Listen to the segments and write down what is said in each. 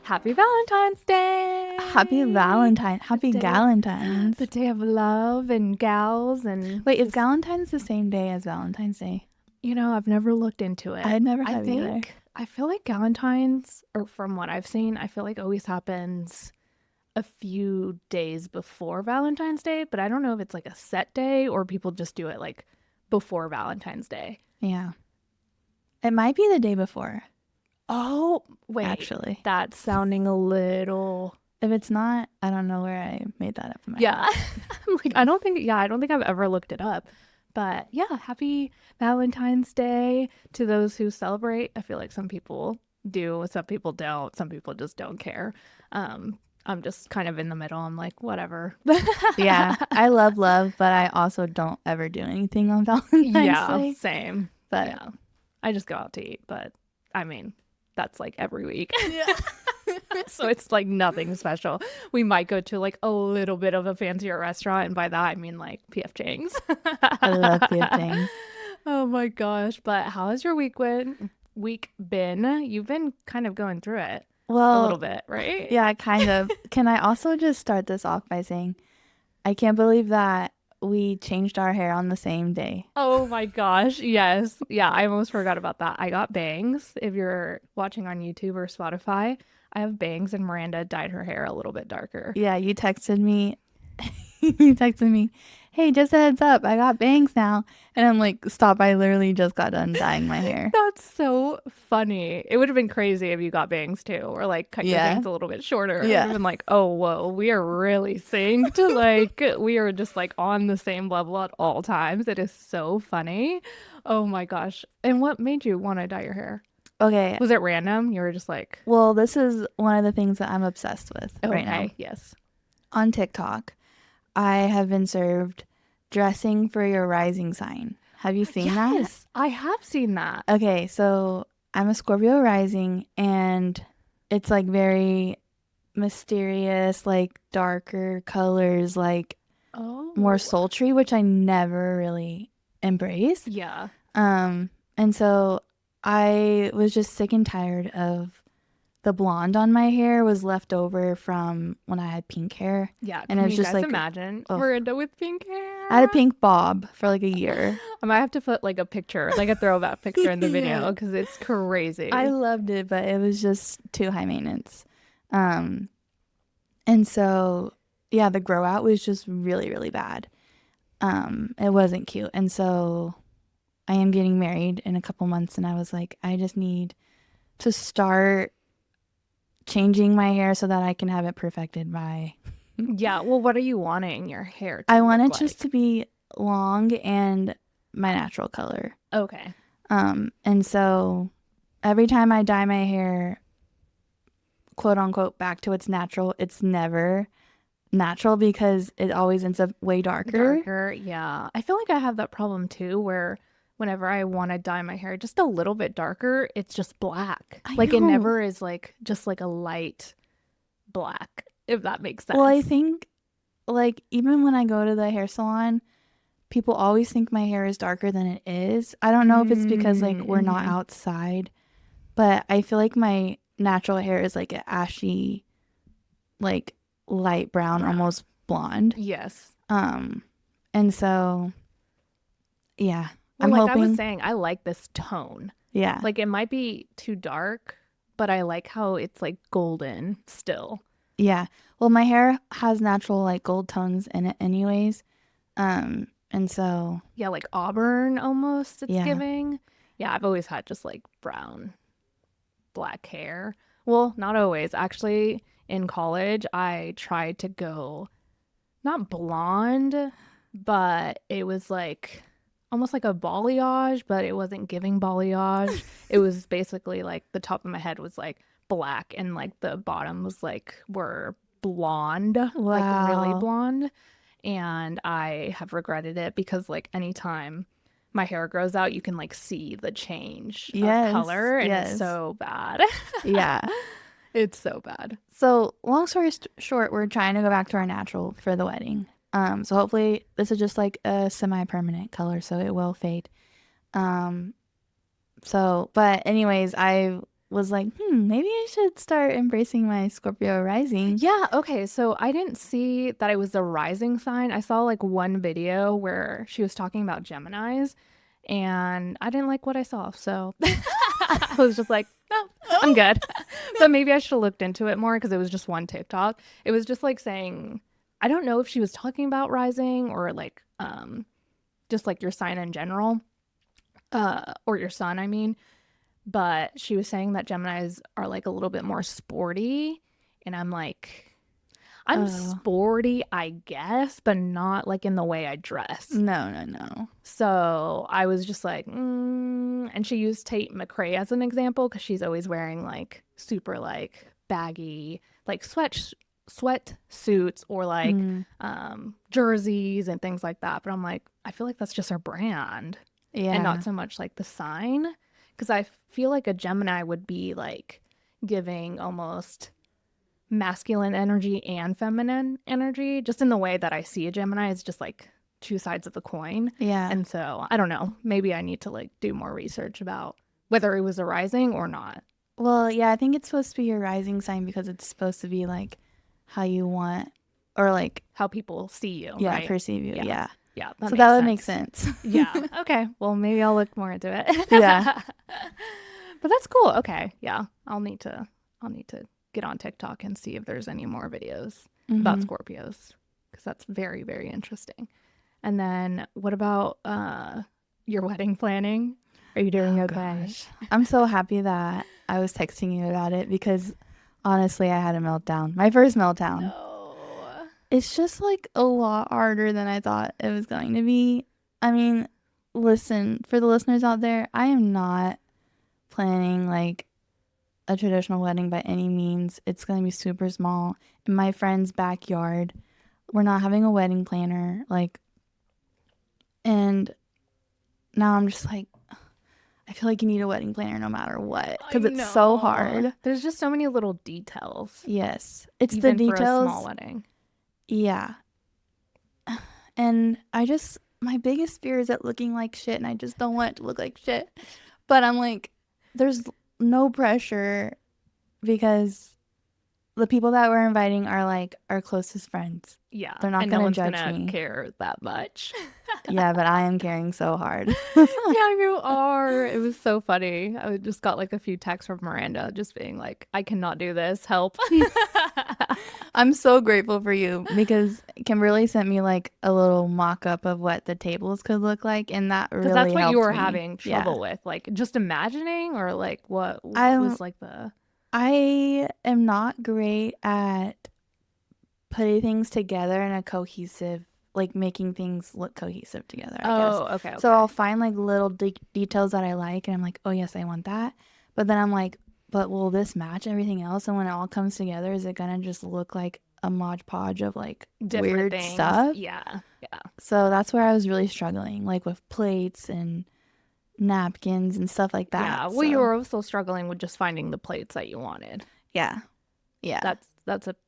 Happy Valentine's Day! Happy Galentine's. The day of love and gals and Wait, is Galentine's the same day as Valentine's Day? I've never looked into it. I never have either. I feel like Galentine's, or from what I've seen, I feel like always happens a few days before Valentine's Day, but I don't know if it's like a set day or people just do it like before Valentine's Day. Yeah. It might be the day before. Oh, wait. Actually. That's sounding a little... If it's not, I don't know where I made that up in my Yeah. head. I don't think I've ever looked it up. But yeah, happy Valentine's Day to those who celebrate. I feel like some people do, some people don't, some people just don't care. I'm just kind of in the middle. I'm like, whatever. Yeah. I love love, but I also don't ever do anything on Valentine's Day. Same. But yeah. I just go out to eat, but I mean, that's like every week. Yeah. So it's like nothing special. We might go to like a little bit of a fancier restaurant, and by that I mean like PF Chang's. I love PF Chang's. Oh my gosh. But how has your week been? You've been kind of going through it a little bit, right? Yeah, kind of. Can I also just start this off by saying I can't believe that we changed our hair on the same day. Oh my gosh. Yes. Yeah, I almost forgot about that. I got bangs. If you're watching on YouTube or Spotify, I have bangs, and Miranda dyed her hair a little bit darker. Yeah, you texted me. You texted me, hey, just a heads up, I got bangs now. And I'm like, stop, I literally just got done dyeing my hair. That's so funny. It would have been crazy if you got bangs too, or like cut your bangs a little bit shorter. Yeah. It would have been like, oh, whoa, we are really synced. Like, we are just like on the same level at all times. It is so funny. Oh my gosh. And what made you want to dye your hair? Okay. Was it random? You were just like... Well, this is one of the things that I'm obsessed with right now. Yes. On TikTok, I have been served dressing for your rising sign. Have you seen that? Yes, I have seen that. Okay, so I'm a Scorpio rising, and it's like very mysterious, like darker colors, like more sultry, which I never really embrace. Yeah. And so I was just sick and tired of the blonde on my hair was left over from when I had pink hair. Yeah. And it's just like, imagine Miranda with pink hair. I had a pink bob for like a year. I might have to put like a picture, like a throwback picture in the video, because it's crazy. I loved it, but it was just too high maintenance. And so, yeah, the grow out was just really, really bad. It wasn't cute. And so I am getting married in a couple months, and I was like, I just need to start changing my hair so that I can have it perfected by... Yeah, well, what are you wanting your hair to I want it like? just to be long and my natural color. Okay. And so every time I dye my hair, quote unquote, back to its natural, it's never natural because it always ends up way darker. Yeah. I feel like I have that problem too, where whenever I want to dye my hair just a little bit darker, it's just black. Like it never is like just like a light black, if that makes sense. Well, I think like even when I go to the hair salon, people always think my hair is darker than it is. I don't know if it's because like we're not outside, but I feel like my natural hair is like an ashy, like light brown, almost blonde. Yes. And so yeah. Well, like hoping... I was saying, I like this tone. Yeah. Like it might be too dark, but I like how it's like golden still. Yeah. Well, my hair has natural like gold tones in it anyways. And so... Yeah, like auburn almost it's giving. Yeah, I've always had just like brown, black hair. Well, not always. Actually, in college, I tried to go not blonde, but it was like... almost like a balayage, but it wasn't giving balayage. It was basically like the top of my head was like black, and like the bottom was like were blonde, like really blonde. And I have regretted it because like anytime my hair grows out, you can like see the change of color, and it's so bad. Yeah. It's so bad. So long story short, we're trying to go back to our natural for the wedding. So hopefully this is just like a semi-permanent color, so it will fade. But anyways, I was like, maybe I should start embracing my Scorpio rising. Yeah, okay. So I didn't see that it was a rising sign. I saw like one video where she was talking about Geminis and I didn't like what I saw. So I was just like, no, I'm good. But maybe I should have looked into it more because it was just one TikTok. It was just like saying, I don't know if she was talking about rising or like just like your sign in general, or your sun, I mean. But she was saying that Geminis are like a little bit more sporty. And I'm like, I'm Oh, sporty, I guess, but not like in the way I dress. no, no, no. So I was just like, and she used Tate McRae as an example because she's always wearing like super like baggy, like sweat suits or like Mm, jerseys and things like that. But I'm like, I feel like that's just her brand and not yeah. so much like the sign. Because I feel like a Gemini would be like giving almost masculine energy and feminine energy, just in the way that I see a Gemini is just like two sides of the coin. Yeah. And so I don't know, maybe I need to like do more research about whether it was a rising or not. Well, yeah, I think it's supposed to be your rising sign because it's supposed to be like how you want or like, How people see you, yeah, right? perceive you. Yeah. Yeah. Yeah, So makes that would make sense. sense. Yeah. Okay. Well, maybe I'll look more into it. Yeah. But that's cool. Okay. Yeah. I'll need to get on TikTok and see if there's any more videos about Hmm. Scorpios because that's very, very interesting. And then what about your wedding planning? Are you doing Oh, okay? gosh. I'm so happy that I was texting you about it because honestly, I had a meltdown. My first meltdown. No. It's just like a lot harder than I thought it was going to be. I mean, listen, for the listeners out there, I am not planning like a traditional wedding by any means. It's going to be super small in my friend's backyard. We're not having a wedding planner. Like, and now I'm just like, I feel like you need a wedding planner no matter what I because it's so know. hard. There's just so many little details, Yes, it's the even for a small details. wedding. Yeah. And my biggest fear is at looking like shit, and I just don't want it to look like shit. But I'm like, there's no pressure because the people that we're inviting are like our closest friends. Yeah. They're not And no going to one's judge gonna me. care that much. Yeah, but I am caring so hard. Yeah, you are. It was so funny. I just got like a few texts from Miranda just being like, I cannot do this. Help. I'm so grateful for you because Kimberly sent me like a little mock up of what the tables could look like, and that Because that's really what you helped were me. having Yeah. trouble with. Like just imagining or like what I was like the I am not great at putting things together in a cohesive, like making things look cohesive together, I guess. Oh, okay, So okay. I'll find like little details that I like, and I'm like, oh yes, I want that. But then I'm like, but will this match everything else? And when it all comes together, is it gonna just look like a modge podge of like Different weird things. stuff? Yeah. Yeah. So that's where I was really struggling, like with plates and napkins and stuff like Yeah. that. Well, you So were also struggling with just finding the plates that you wanted. yeah, yeah.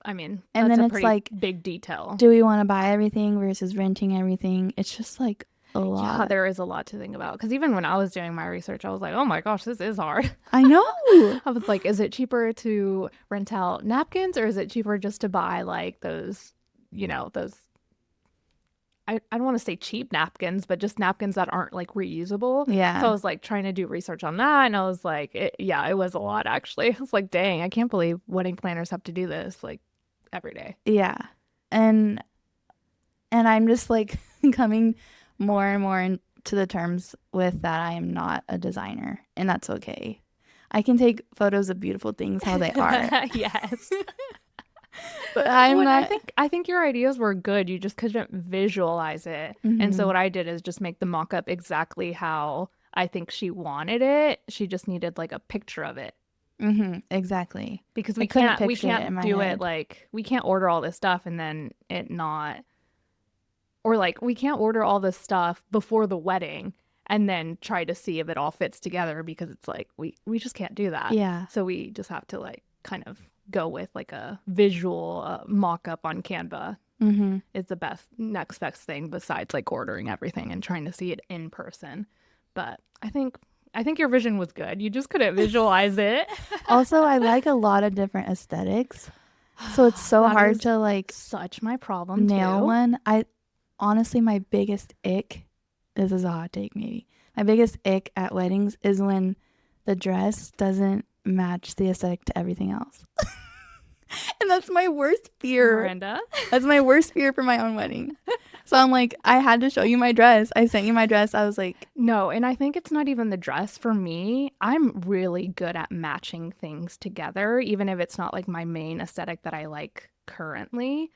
I mean, And that's then a it's pretty like, big detail. do we want to buy everything versus renting everything? It's just like a Yeah, lot. there is a lot to think about. Because even when I was doing my research, I was like, oh my gosh, this is hard. I know. I was like, is it cheaper to rent out napkins or is it cheaper just to buy like those, those, I don't want to say cheap napkins, but just napkins that aren't like reusable. So I Yeah. was like trying to do research on that. And I was like, yeah, it was a lot actually. I was like, dang, I can't believe wedding planners have to do this like every day. Yeah. And I'm just like coming more and more into the terms with that I am not a designer, and that's okay. I can take photos of beautiful things how they are, Yes. but I'm Well, and I not. think I think your ideas were good. You just couldn't visualize it. And so Hmm. what I did is just make the mock-up exactly how I think she wanted it. She just needed like a picture of it Hmm. Exactly. because I we couldn't can't we picture it in can't my do it head. like we can't order all this stuff and then it not or like we can't order all this stuff before the wedding and then try to see if it all fits together because it's like we just can't do that. Yeah. So we just have to like kind of go with like a visual mock-up on Canva Hmm. is the next best thing besides like ordering everything and trying to see it in person. But I think I think your vision was good. You just couldn't visualize it. Also, I like a lot of different aesthetics. So it's so That hard is to like such my problem nail too. one. I honestly, my biggest ick, this is a hot take maybe. My biggest ick at weddings is when the dress doesn't match the aesthetic to everything else. And that's my worst fear. Miranda. That's my worst fear for my own wedding. So I'm like, I had to show you my dress. I sent you my dress. I was like, No, and I think it's not even the dress for me. I'm really good at matching things together, even if it's not like my main aesthetic that I like currently.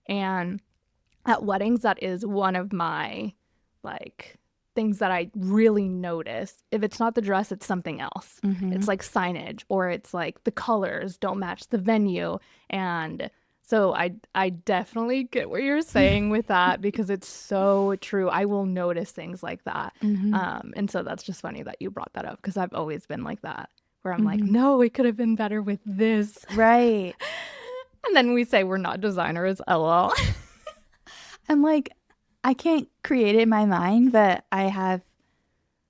And at weddings, that is one of my like things that I really notice. If it's not the dress, it's something else. It's like signage, or it's like the colors don't match the venue. And so I definitely get what you're saying with that, because it's so true. I will notice things like that. And so that's just funny that you brought that up, because I've always been like that, where I'm like, no, it could have been better with this. right. And then we say we're not designers, lol. I'm like, I can't create it in my mind, but I have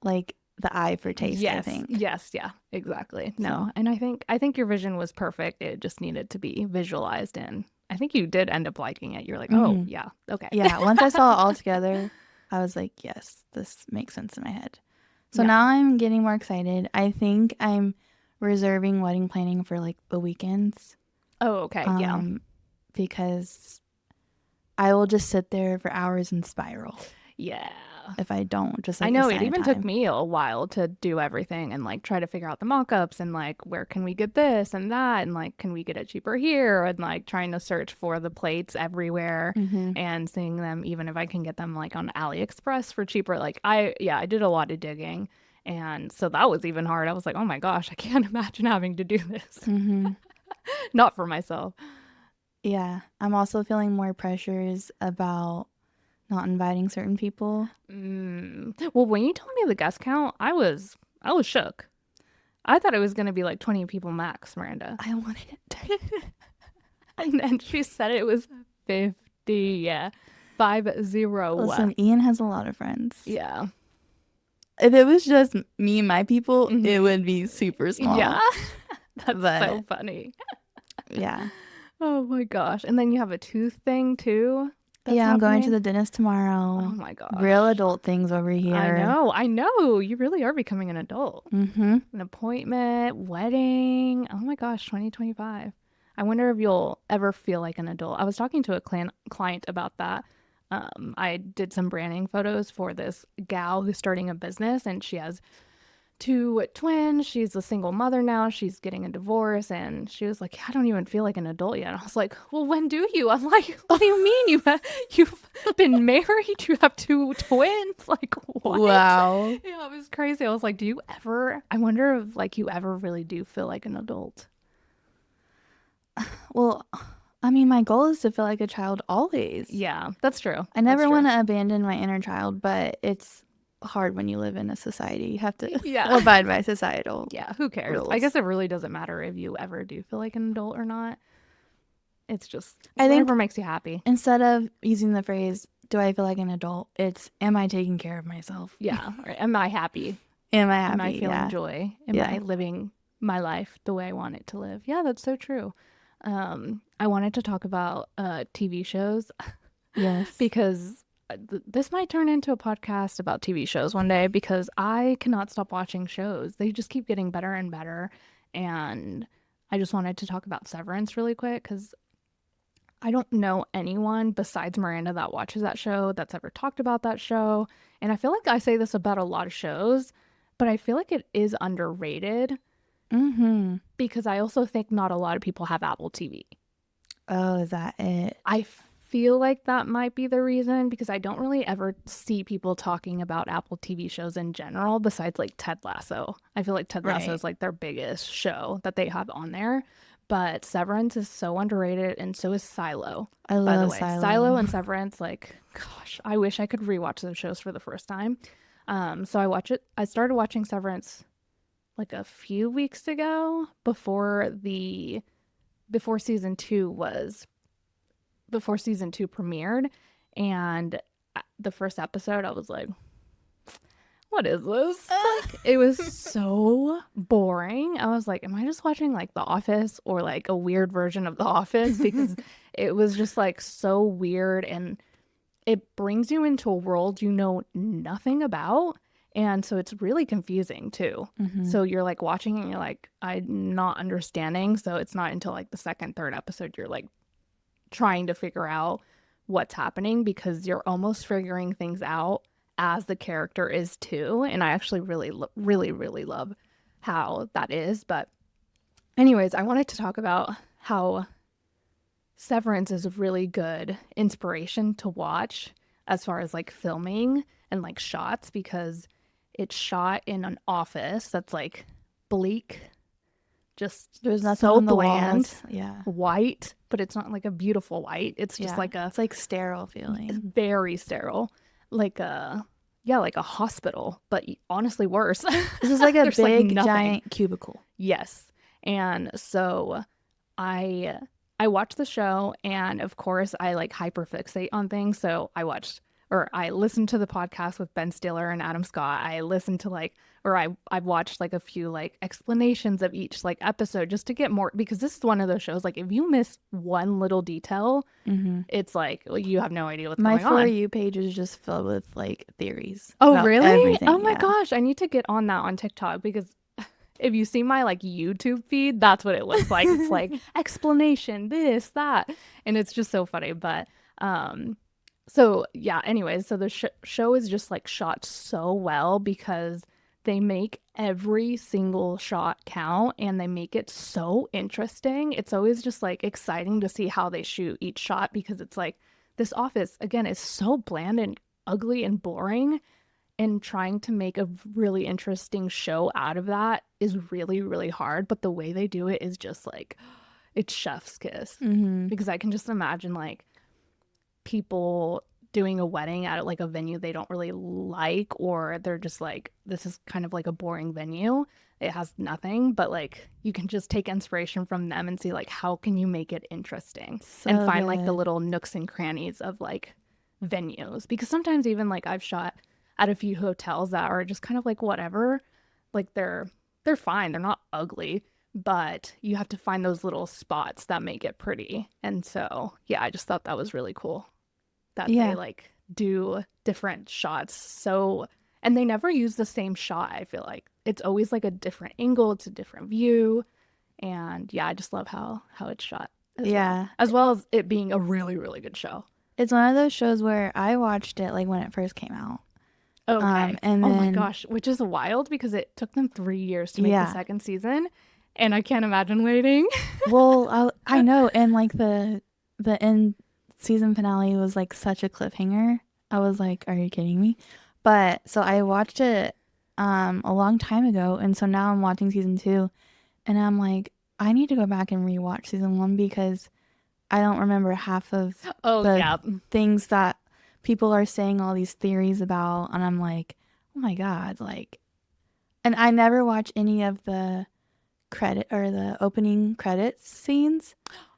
like the eye for taste, I think. Yes, yeah, exactly. No, and I think your vision was perfect. It just needed to be visualized, and I think you did end up liking it. You're like, oh, yeah, okay. Yeah, once I saw it all together, I was like, yes, this makes sense in my head. So now I'm getting more excited. I think I'm reserving wedding planning for like the weekends. Oh, okay, yeah. Because I will just sit there for hours and spiral. Yeah. If I don't, just like I know assign it even time. took me a while to do everything and like try to figure out the mock-ups and like where can we get this and that and like can we get it cheaper here, and like trying to search for the plates everywhere and seeing them even if I can get them like on AliExpress for cheaper. Like I did a lot of digging, and so that was even hard. I was like, oh my gosh, I can't imagine having to do this. Not for myself. Yeah, I'm also feeling more pressures about not inviting certain people. Well, when you told me the guest count, I was shook. I thought it was going to be like 20 people max, Miranda. I wanted it. And then she said it was 50. Yeah. 50. Listen, Ian has a lot of friends. Yeah. If it was just me and my people, it would be super small. Yeah. That's so funny. Yeah. Oh my gosh. And then you have a tooth thing too. Yeah, I'm going to the dentist tomorrow. Oh my gosh. Real adult things over here. I know. You really are becoming an adult. An appointment, wedding. Oh my gosh, 2025. I wonder if you'll ever feel like an adult. I was talking to a client about that. I did some branding photos for this gal who's starting a business, and she has 2 twins. She's a single mother now. She's getting a divorce, and she was like, I don't even feel like an adult yet. And I was like, well, when do you? I'm like, what do you mean you've been married? You have 2 twins? Like, what? Wow. Yeah, it was crazy. I was like, I wonder if like you ever really do feel like an adult. Well, I mean, my goal is to feel like a child always. Yeah, that's true. I never want to abandon my inner child, but it's hard when you live in a society. You have to abide by societal. Yeah, who cares? Rules. I guess it really doesn't matter if you ever do feel like an adult or not. It's just I think whatever makes you happy. Instead of using the phrase, do I feel like an adult? It's, am I taking care of myself? Yeah. Or am I happy? Am I happy? Am I feeling joy? Am I living my life the way I want it to live? Yeah, that's so true. I wanted to talk about TV shows. Yes. Because this might turn into a podcast about TV shows one day, because I cannot stop watching shows. They just keep getting better and better. And I just wanted to talk about Severance really quick, because I don't know anyone besides Miranda that watches that show, that's ever talked about that show. And I feel like I say this about a lot of shows, but I feel like it is underrated. Because I also think not a lot of people have Apple TV. Oh, is that it? I feel like that might be the reason, because I don't really ever see people talking about Apple TV shows in general besides like Ted Lasso. I feel like Ted Lasso is like their biggest show that they have on there. But Severance is so underrated, and so is Silo. I love Silo. Silo and Severance, like, gosh, I wish I could rewatch those shows for the first time. So I started watching Severance like a few weeks ago before season 2 premiered, and the first episode I was like, what is this? Like, it was so boring. I was like, am I just watching like The Office or like a weird version of The Office? Because it was just like so weird, and it brings you into a world you know nothing about. And so it's really confusing too. So you're like watching and you're like, I'm not understanding. So it's not until like the second, third episode you're like trying to figure out what's happening, because you're almost figuring things out as the character is too. And I actually really love how that is. But anyways, I wanted to talk about how Severance is a really good inspiration to watch as far as like filming and like shots, because it's shot in an office that's like bleak, just There's nothing so on the bland, walls. Yeah. white, but it's not like a beautiful white. It's just like it's like sterile feeling. very sterile, like a like a hospital, but honestly worse. This is like a There's big nothing. giant cubicle. Yes. And so I watched the show, and of course I like hyperfixate on things. So I listened to the podcast with Ben Stiller and Adam Scott. I listened to I've watched like a few like explanations of each like episode just to get more, because this is one of those shows like if you miss one little detail, it's like you have no idea what's My going on. For You page is just filled with like theories. Oh, really? Everything. Oh my gosh, I need to get on that on TikTok, because if you see my like YouTube feed, that's what it looks like. It's like explanation, this, that, and it's just so funny. But so yeah. Anyways, so the show is just like shot so well, because they make every single shot count, and they make it so interesting. It's always just like exciting to see how they shoot each shot, because it's like this office again is so bland and ugly and boring, and trying to make a really interesting show out of that is really hard. But the way they do it is just like, it's chef's kiss. Because I can just imagine like people doing a wedding at like a venue they don't really like, or they're just like, this is kind of like a boring venue, it has nothing, but like you can just take inspiration from them and see like how can you make it interesting, and find like the little nooks and crannies of like venues. Because sometimes even like I've shot at a few hotels that are just kind of like whatever, like they're fine, they're not ugly, but you have to find those little spots that make it pretty. And so yeah, I just thought that was really cool that they like do different shots. So, and they never use the same shot. I feel like it's always like a different angle, it's a different view. And yeah, I just love how it's shot as well as it being a really good show. It's one of those shows where I watched it like when it first came out. Okay. And oh then, my gosh, which is wild because it took them 3 years to make the second season, and I can't imagine waiting. Well, I know, and like the end season finale was like such a cliffhanger. I was like, are you kidding me? But so I watched it a long time ago, and so now I'm watching season 2, and I'm like, I need to go back and rewatch season 1 because I don't remember half of things that people are saying all these theories about, and I'm like, oh my god, like, and I never watch any of the credit or the opening credits scenes.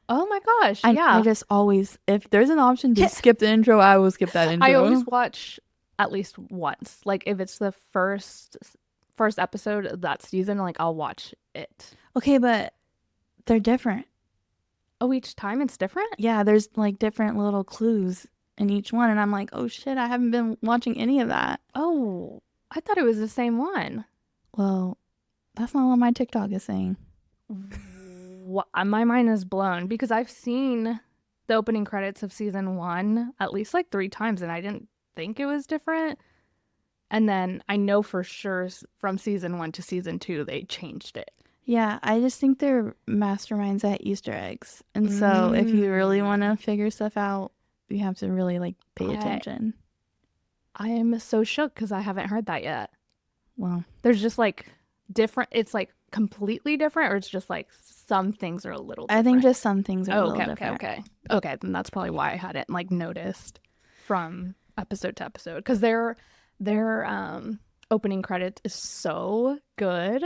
Oh my gosh, I just always, if there's an option to skip the intro, I will skip that intro. I always watch at least once, like if it's the first episode of that season, like I'll watch it. Okay, but they're different. Oh, each time it's different? Yeah, there's like different little clues in each one, and I'm like, oh shit, I haven't been watching any of that. Oh, I thought it was the same one. Well, that's not what my TikTok is saying. My mind is blown because I've seen the opening credits of season 1 at least like 3 times, and I didn't think it was different. And then I know for sure from season 1 to season 2 they changed it. Yeah, I just think they're masterminds at Easter eggs. And so if you really want to figure stuff out, you have to really like pay attention. I am so shook because I haven't heard that yet. Well, there's just like different, it's like completely different, or it's just like some things are a little different? I think just some things are a little different. Okay, then that's probably why I hadn't like noticed from episode to episode, because their opening credit is so good.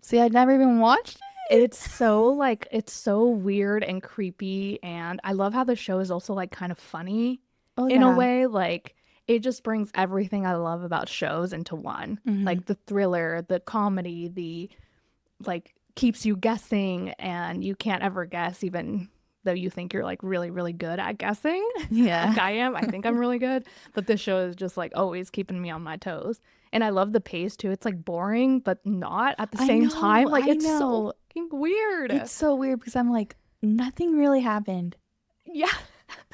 See, I'd never even watched it. It's so weird and creepy, and I love how the show is also like kind of funny in a way. Like it just brings everything I love about shows into one. Mm-hmm. Like the thriller, the comedy, the like keeps you guessing and you can't ever guess even though you think you're like really, really good at guessing. Yeah. Like I am. I think I'm really good. But this show is just like always keeping me on my toes. And I love the pace too. It's like boring, but not at the same time. Like it's so fucking weird. It's so weird because I'm like, nothing really happened. Yeah.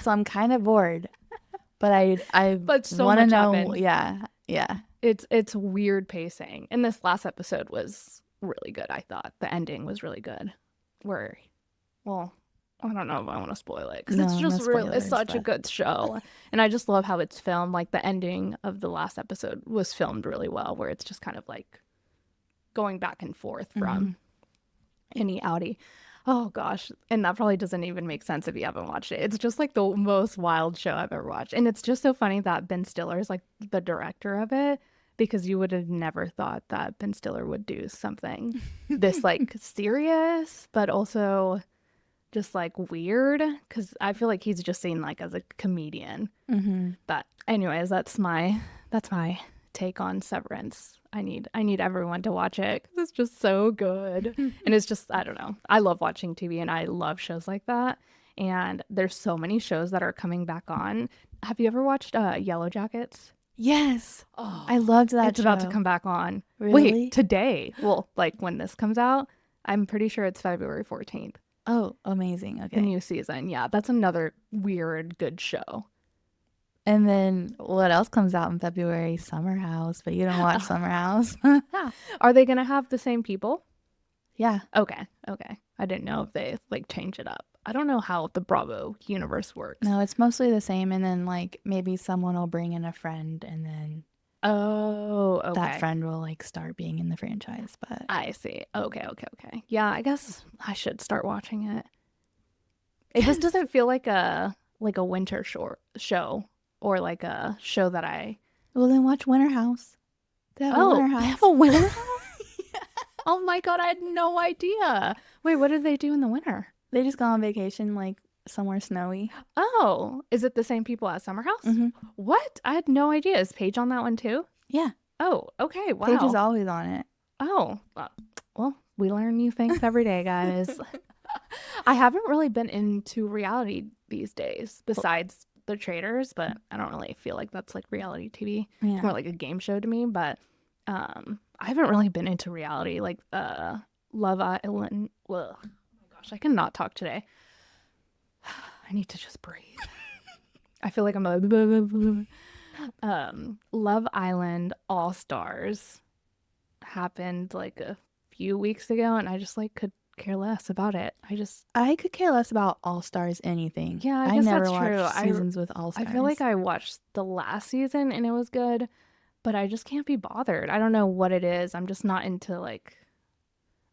So I'm kind of bored. But I But so want to much know. happened. Yeah. It's weird pacing. And this last episode was really good, I thought. The ending was really good. Where, well, I don't know if I want to spoil it because No, it's just no really, it's spoilers, such a good show. And I just love how it's filmed. Like the ending of the last episode was filmed really well, where it's just kind of like going back and forth from any outie. Oh gosh. And that probably doesn't even make sense if you haven't watched it. It's just like the most wild show I've ever watched. And it's just so funny that Ben Stiller is like the director of it because you would have never thought that Ben Stiller would do something this like serious, but also just like weird because I feel like he's just seen like as a comedian. But anyways, that's my take on Severance. I need everyone to watch it because it's just so good. And it's just, I don't know. I love watching TV and I love shows like that. And there's so many shows that are coming back on. Have you ever watched Yellow Jackets? Yes. Oh, I loved that it's show. about to come back on. Really? Wait, today. Well, like when this comes out, I'm pretty sure it's February 14th. Oh, amazing. Okay. The new season. Yeah, that's another weird good show. And then what else comes out in February? Summer House, but you don't watch Summer House. Are they going to have the same people? Yeah. Okay. I didn't know if they like change it up. I don't know how the Bravo universe works. No, it's mostly the same. And then like maybe someone will bring in a friend and then that friend will like start being in the franchise. But I see. Okay. Yeah, I guess I should start watching it. It just doesn't feel like a winter show or like a show that I. Well, then watch Winter House. They have a Winter House. They have a winter house? Oh my God, I had no idea. Wait, what did they do in the winter? They just go on vacation like somewhere snowy. Oh, is it the same people at Summer House? Mm-hmm. What? I had no idea. Is Paige on that one too? Yeah. Oh, okay. Wow. Paige is always on it. Oh, well, we learn new things every day, guys. I haven't really been into reality these days besides The Traders, but I don't really feel like that's like reality TV. Yeah. It's more like a game show to me, but I haven't really been into reality like Love Island. Well, oh my gosh, I cannot talk today. I need to just breathe. I feel like I'm Love Island All Stars happened like a few weeks ago and I just like could care less about it. I could care less about All Stars anything. Yeah, I guess never that's true. watched seasons with All Stars. I feel like I watched the last season and it was good, but I just can't be bothered. I don't know what it is. I'm just not into like,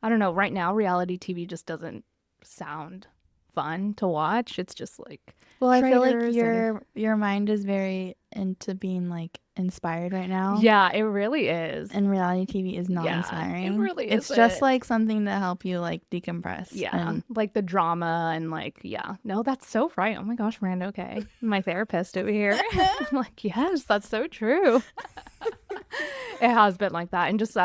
I don't know. Right now, reality TV just doesn't sound fun to watch. It's just like, well, I feel like your mind is very into being like inspired right now. Yeah, it really is. And reality TV is not inspiring. It really is. It's just like something to help you like decompress. Yeah, like the drama and like, yeah. No, that's so right. Oh my gosh, Miranda, okay. My therapist over here. I'm like, yes, that's so true. It has been like that. And just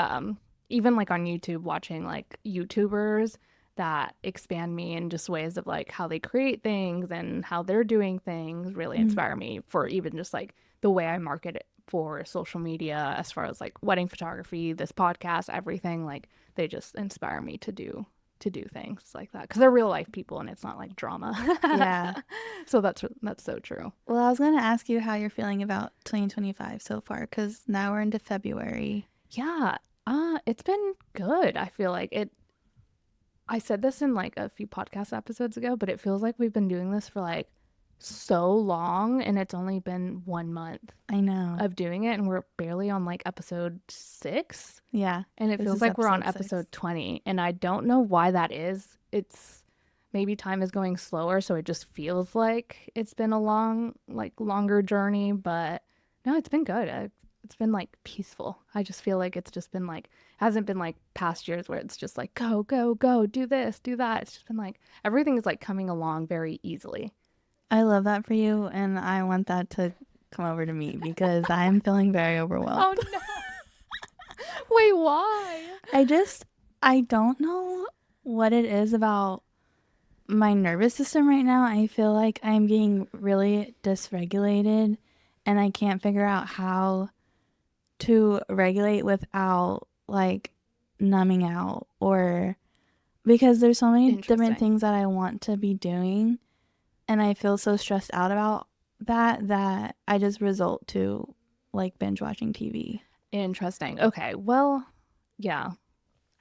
even like on YouTube, watching like YouTubers that expand me in just ways of like how they create things and how they're doing things really inspire me for even just like the way I market it for social media as far as like wedding photography, this podcast, everything. Like they just inspire me to do things like that because they're real life people and it's not like drama. Yeah. So that's so true. Well, I was going to ask you how you're feeling about 2025 so far because now we're into February. Yeah. It's been good. I feel like it. I said this in like a few podcast episodes ago, but it feels like we've been doing this for like so long and it's only been 1 month. I know. Of doing it and we're barely on like episode 6. Yeah. And it feels like we're on episode 20 and I don't know why that is. It's maybe time is going slower so it just feels like it's been a longer journey, but no, it's been good. It's been like peaceful. I just feel like it's just been like, hasn't been like past years where it's just like, go, do this, do that. It's just been like, everything is like coming along very easily. I love that for you. And I want that to come over to me because I'm feeling very overwhelmed. Oh no. Wait, why? I don't know what it is about my nervous system right now. I feel like I'm being really dysregulated and I can't figure out how to regulate without like numbing out, or because there's so many different Interesting. things that I want to be doing and I feel so stressed out about that I just result to like binge watching TV. Interesting. Okay. Well, yeah.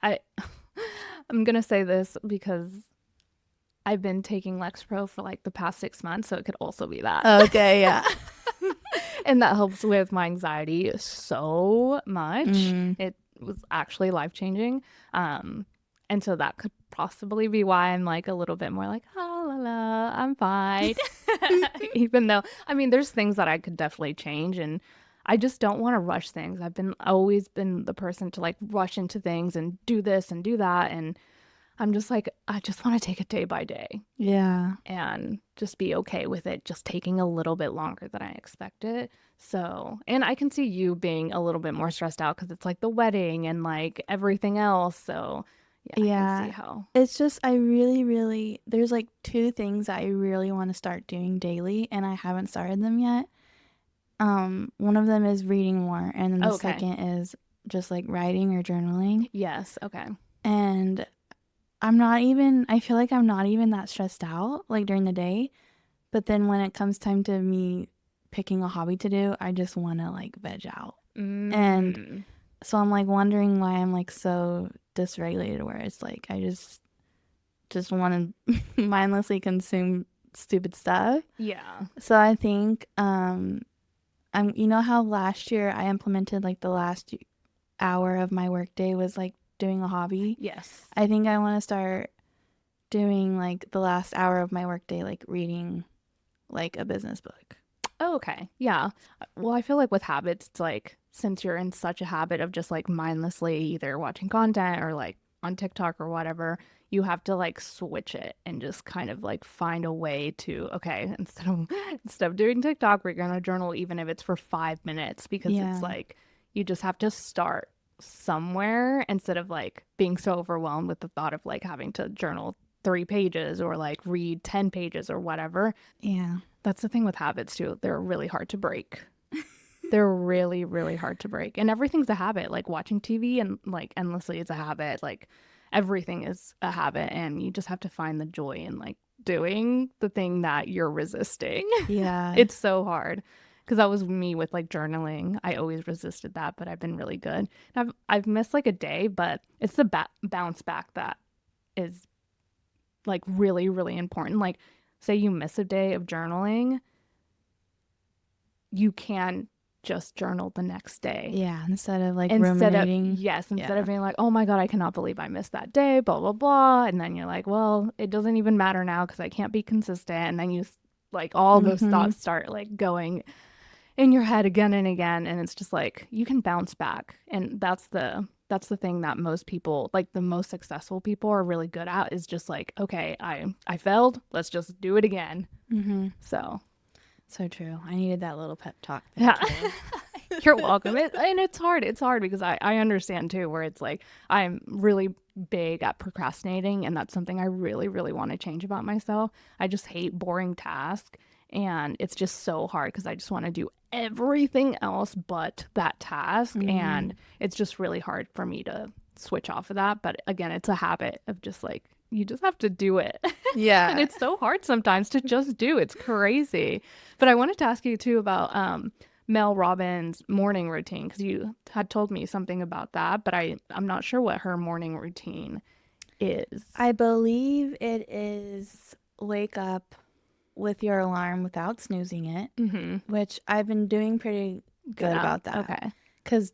I I'm gonna say this because I've been taking Lexapro for like the past 6 months, so it could also be that. Okay, yeah. And that helps with my anxiety so much. Mm, It was actually life changing. And so that could possibly be why I'm like a little bit more like, oh, la, la, I'm fine. Even though, I mean, there's things that I could definitely change, and I just don't want to rush things. I've been always been the person to like rush into things and do this and do that. And I'm just like, I just want to take it day by day yeah. and just be okay with it just taking a little bit longer than I expected. So, and I can see you being a little bit more stressed out because it's like the wedding and like everything else. So, yeah, I can see Yeah. how. It's just I really, really there's like two things that I really want to start doing daily and I haven't started them yet. One of them is reading more and then the Okay. second is just like writing or journaling. Yes. Okay. And I feel like I'm not even that stressed out like during the day, but then when it comes time to me picking a hobby to do, I just want to like veg out. And Mm. so I'm like wondering why I'm like so dysregulated where it's like I just want to mindlessly consume stupid stuff. Yeah. So I think I'm you know how last year I implemented like the last hour of my workday was like doing a hobby. Yes. I think I want to start doing like the last hour of my workday like reading like a business book. Oh, okay. Yeah. Well, I feel like with habits, it's like since you're in such a habit of just like mindlessly either watching content or like on TikTok or whatever, you have to like switch it and just kind of like find a way to, okay, instead of doing TikTok, we're gonna journal even if it's for 5 minutes because it's Yeah. like you just have to start somewhere instead of like being so overwhelmed with the thought of like having to journal 3 pages or like read 10 pages or whatever. Yeah. That's the thing with habits too. They're really hard to break. They're really, really hard to break. And everything's a habit. Like watching TV and like endlessly is a habit. Like everything is a habit. And you just have to find the joy in like doing the thing that you're resisting. Yeah. It's so hard. Because that was me with like journaling. I always resisted that, but I've been really good. I've missed like a day, but it's the bounce back that is like really, really important. Like, say you miss a day of journaling, you can just journal the next day. Yeah, instead of like ruminating. Instead Yeah. of being like, oh my God, I cannot believe I missed that day, blah, blah, blah. And then you're like, well, it doesn't even matter now because I can't be consistent. And then you like all those Mhm. thoughts start like going in your head again and again. And it's just like you can bounce back. And that's the thing that most people, like the most successful people are really good at is just like, okay, I failed. Let's just do it again. Mhm. So, So true. I needed that little pep talk there yeah. too. You're welcome. And it's hard. It's hard because I understand too, where it's like I'm really big at procrastinating, and that's something I really, really want to change about myself. I just hate boring tasks, and it's just so hard because I just want to do everything else but that task. And Mhm. it's just really hard for me to switch off of that. But again, it's a habit of just like, you just have to do it. And Yeah. it's so hard sometimes to just do. It's crazy. But I wanted to ask you too about Mel Robbins' morning routine because you had told me something about that, but I'm not sure what her morning routine is. I believe it is wake up with your alarm without snoozing it, Mm-hmm. which I've been doing pretty Good good at. about that Okay. cuz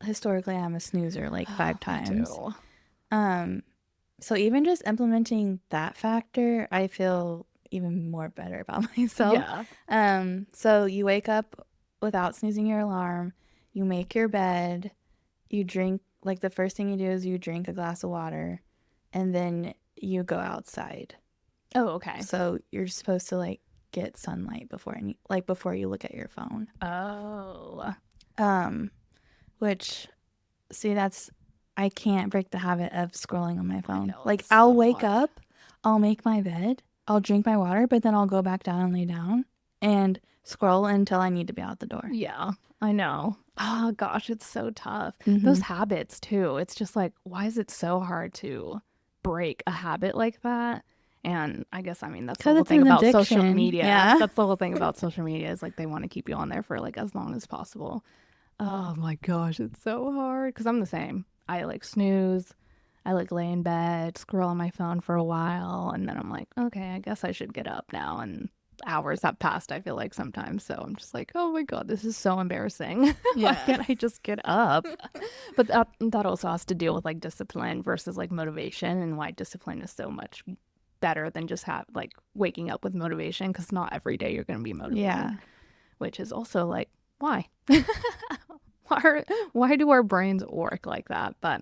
historically I'm a snoozer like 5 Me times. too. Um so even just implementing that factor, I feel even more better about myself. Yeah. So you wake up without snoozing your alarm, you make your bed, you drink like the first thing you do is you drink a glass of water and then you go outside. Oh, okay. So you're supposed to like get sunlight before you look at your phone. Oh. Which, see, I can't break the habit of scrolling on my phone. know, Like, it's I'll so wake hard. up, I'll make my bed, I'll drink my water, but then I'll go back down and lay down and scroll until I need to be out the door. Yeah, I know. Oh gosh, it's so tough. Mm-hmm. Those habits too. It's just like, why is it so hard to break a habit like that? And I guess, I mean, that's the Because whole it's thing an about social addiction. media. Yeah. That's the whole thing about social media is like they want to keep you on there for like as long as possible. Oh my gosh, it's so hard because I'm the same. I like snooze. I like lay in bed, scroll on my phone for a while, and then I'm like, okay, I guess I should get up now. And hours have passed, I feel like sometimes. So I'm just like, oh my God, this is so embarrassing. Why Yeah. can't I just get up? But that also has to deal with like discipline versus like motivation and why discipline is so much better than just have like waking up with motivation because not every day you're going to be motivated, Yeah. which is also like, why? Why do our brains work like that? But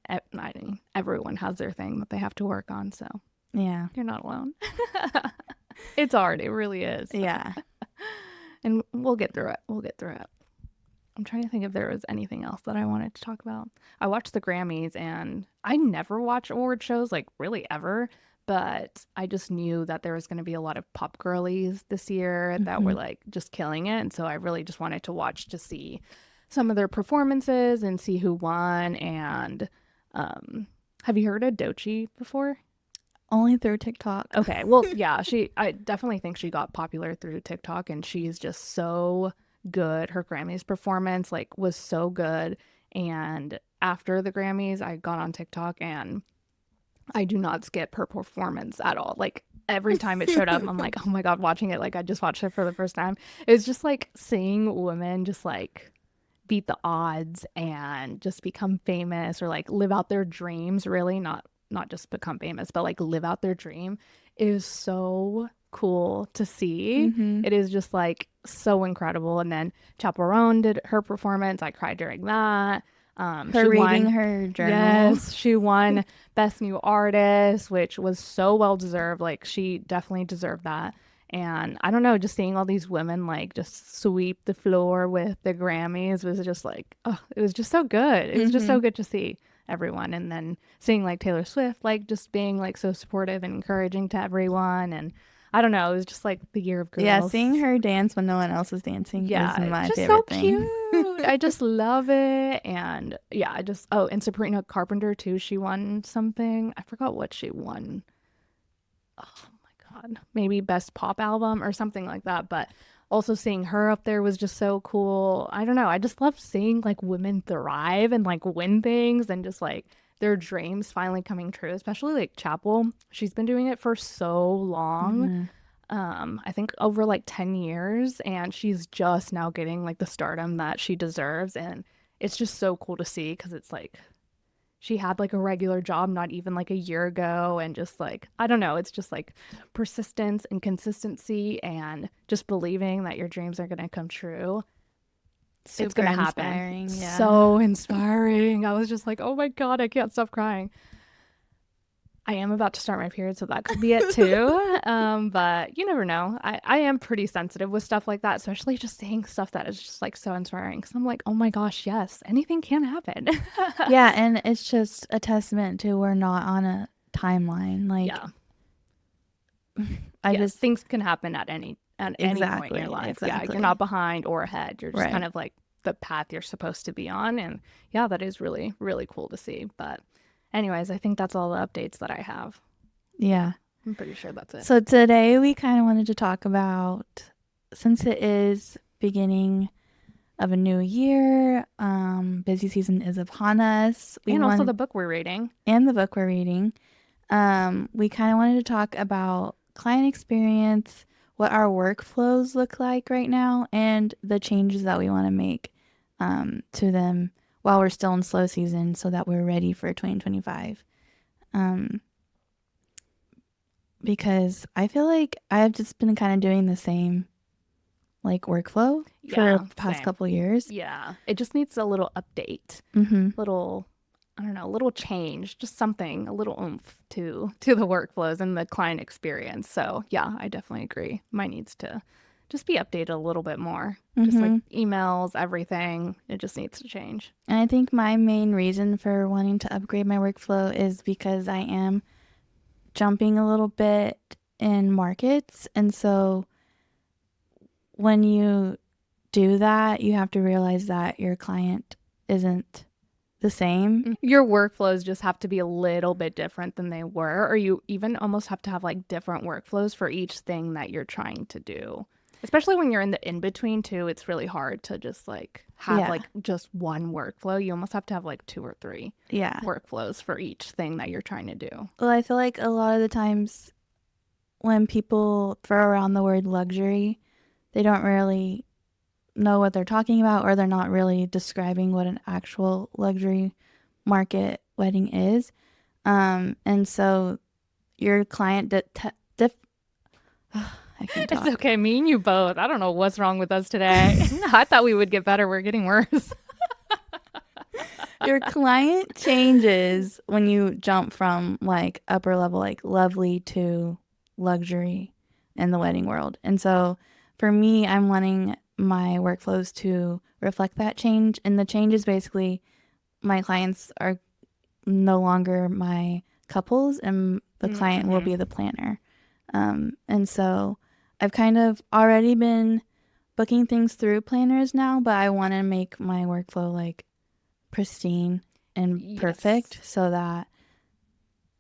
I mean, everyone has their thing that they have to work on, so Yeah. you're not alone. It's hard, it really is. Yeah. And we'll get through it. We'll get through it. I'm trying to think if there was anything else that I wanted to talk about. I watched the Grammys and I never watch award shows, like really ever, but I just knew that there was going to be a lot of pop girlies this year that were Mm-hmm. like just killing it. And so I really just wanted to watch to see some of their performances and see who won. And have you heard of Doechii before? Only through TikTok. Okay. Well, yeah, I definitely think she got popular through TikTok and she's just so good. Her Grammys performance like was so good. And after the Grammys, I got on TikTok and I do not skip her performance at all. Like every time it showed up, I'm like, "Oh my God, watching it like I just watched it for the first time." It's just like seeing women just like beat the odds and just become famous or like live out their dreams, really, not just become famous, but like live out their dream is so cool to see. Mm-hmm. It is just like so incredible. And then Chaperone did her performance. I cried during that. Her She reading won. her journal. Yes, she won Best New Artist, which was so well deserved. Like she definitely deserved that. And I don't know, just seeing all these women like just sweep the floor with the Grammys was just like, oh, it was just so good. It was just Mm-hmm. so good to see everyone. And then seeing like Taylor Swift, like just being like so supportive and encouraging to everyone. And I don't know, it was just like the year of Yeah, girls. seeing her dance when no one else is dancing is Yeah, it's my just so favorite cute. thing. I just love it. And yeah, oh, and Sabrina Carpenter too. She won something. I forgot what she won. Oh my God. Maybe best pop album or something like that. But also seeing her up there was just so cool. I don't know. I just love seeing like women thrive and like win things and just like their dreams finally coming true, especially like Chapel. She's been doing it for so long. Mm-hmm. I think over like 10 years, and she's just now getting like the stardom that she deserves. And it's just so cool to see because it's like she had like a regular job not even like a year ago, and just like, I don't know, it's just like persistence and consistency and just believing that your dreams are going to come true. It's Super going to happen. inspiring. Yeah. So inspiring. I was just like, oh my God, I can't stop crying. I am about to start my period, so that could be it too. But you never know. I am pretty sensitive with stuff like that, especially just seeing stuff that is just like so inspiring. Because I'm like, oh my gosh, yes, anything can happen. Yeah, and it's just a testament to we're not on a timeline. Like, Yeah. I Yes, just things can happen at any point in your life. Yeah, exactly. you're not behind or ahead. You're just Right. kind of like the path you're supposed to be on. And yeah, that is really, really cool to see. But anyways, I think that's all the updates that I have. Yeah. I'm pretty sure that's it. So today we kind of wanted to talk about, since it is beginning of a new year, busy season is upon us. And also the book we're reading. And the book we're reading. We kind of wanted to talk about client experience, what our workflows look like right now, and the changes that we want to make to them while we're still in slow season so that we're ready for 2025. Because I feel like I've just been kind of doing the same like workflow for the past couple years. Yeah. It just needs a little update. Mm-hmm. Little I don't know, a little change, just something, a little oomph to the workflows and the client experience. So yeah, I definitely agree. Mine needs to just be updated a little bit more. Just like Mm-hmm. emails, everything. It just needs to change. And I think my main reason for wanting to upgrade my workflow is because I am jumping a little bit in markets. And so when you do that, you have to realize that your client isn't the same. Your workflows just have to be a little bit different than they were, or you even almost have to have like different workflows for each thing that you're trying to do. Especially when you're in the in between too, it's really hard to just like have Yeah. like just one workflow. You almost have to have like two or three Yeah. workflows for each thing that you're trying to do. Well, I feel like a lot of the times when people throw around the word luxury, they don't really know what they're talking about, or they're not really describing what an actual luxury market wedding is. And so your client I can't talk. It's okay, me and you both. I don't know what's wrong with us today. I thought we would get better. We're getting worse. Your client changes when you jump from like upper level, like lovely, to luxury in the wedding world. And so for me, I'm wanting my workflows to reflect that change. And the change is basically my clients are no longer my couples, and the client will be the planner. And so I've kind of already been booking things through planners now, but I want to make my workflow like pristine and perfect, so that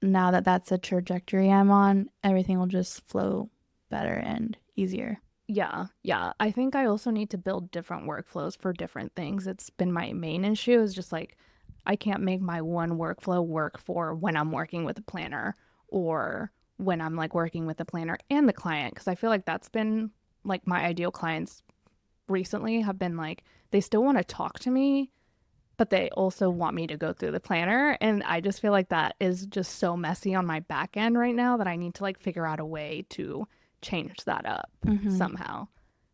now that that's a trajectory I'm on, everything will just flow better and easier. Yeah, yeah. I think I also need to build different workflows for different things. It's been my main issue is just like I can't make my one workflow work for when I'm working with a planner or when I'm like working with the planner and the client, because I feel like that's been like my ideal clients recently have been like they still want to talk to me, but they also want me to go through the planner. And I just feel like that is just so messy on my back end right now that I need to like figure out a way to change that up somehow.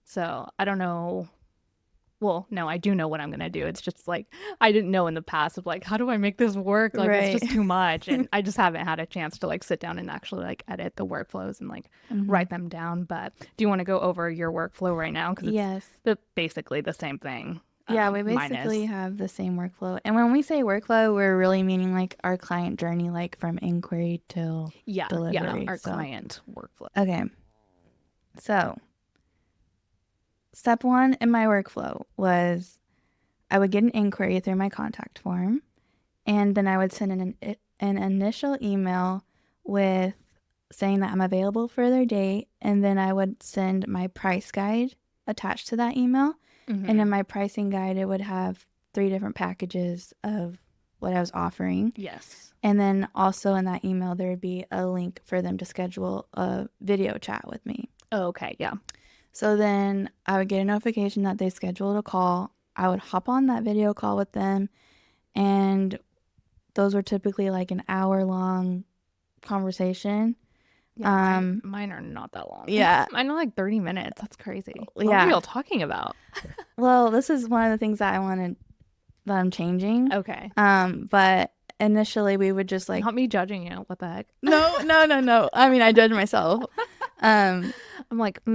So I don't know. Well, no, I do know what I'm going to do. It's just like I didn't know in the past of like, how do I make this work? Like, it's just too much. And I just haven't had a chance to like sit down and actually like edit the workflows and like write them down. But do you want to go over your workflow right now? Because it's basically the same thing. Yeah, we basically have the same workflow. And when we say workflow, we're really meaning like our client journey, like from inquiry till delivery. Yeah, our client workflow. Okay. So, step one in my workflow was I would get an inquiry through my contact form, and then I would send an initial email with saying that I'm available for their date, and then I would send my price guide attached to that email. And in my pricing guide, it would have 3 different packages of what I was offering. Yes. And then also in that email, there would be a link for them to schedule a video chat with me. Oh, okay. Yeah. So then I would get a notification that they scheduled a call. I would hop on that video call with them, and those were typically like an hour-long conversation. Yeah, mine are not that long. Yeah. Mine are like 30 minutes. That's crazy. What Yeah. are y'all talking about? Well, this is one of the things that I'm changing. Okay. But initially we would just like... Not me judging you. What the heck? No. I mean, I judge myself. I'm like,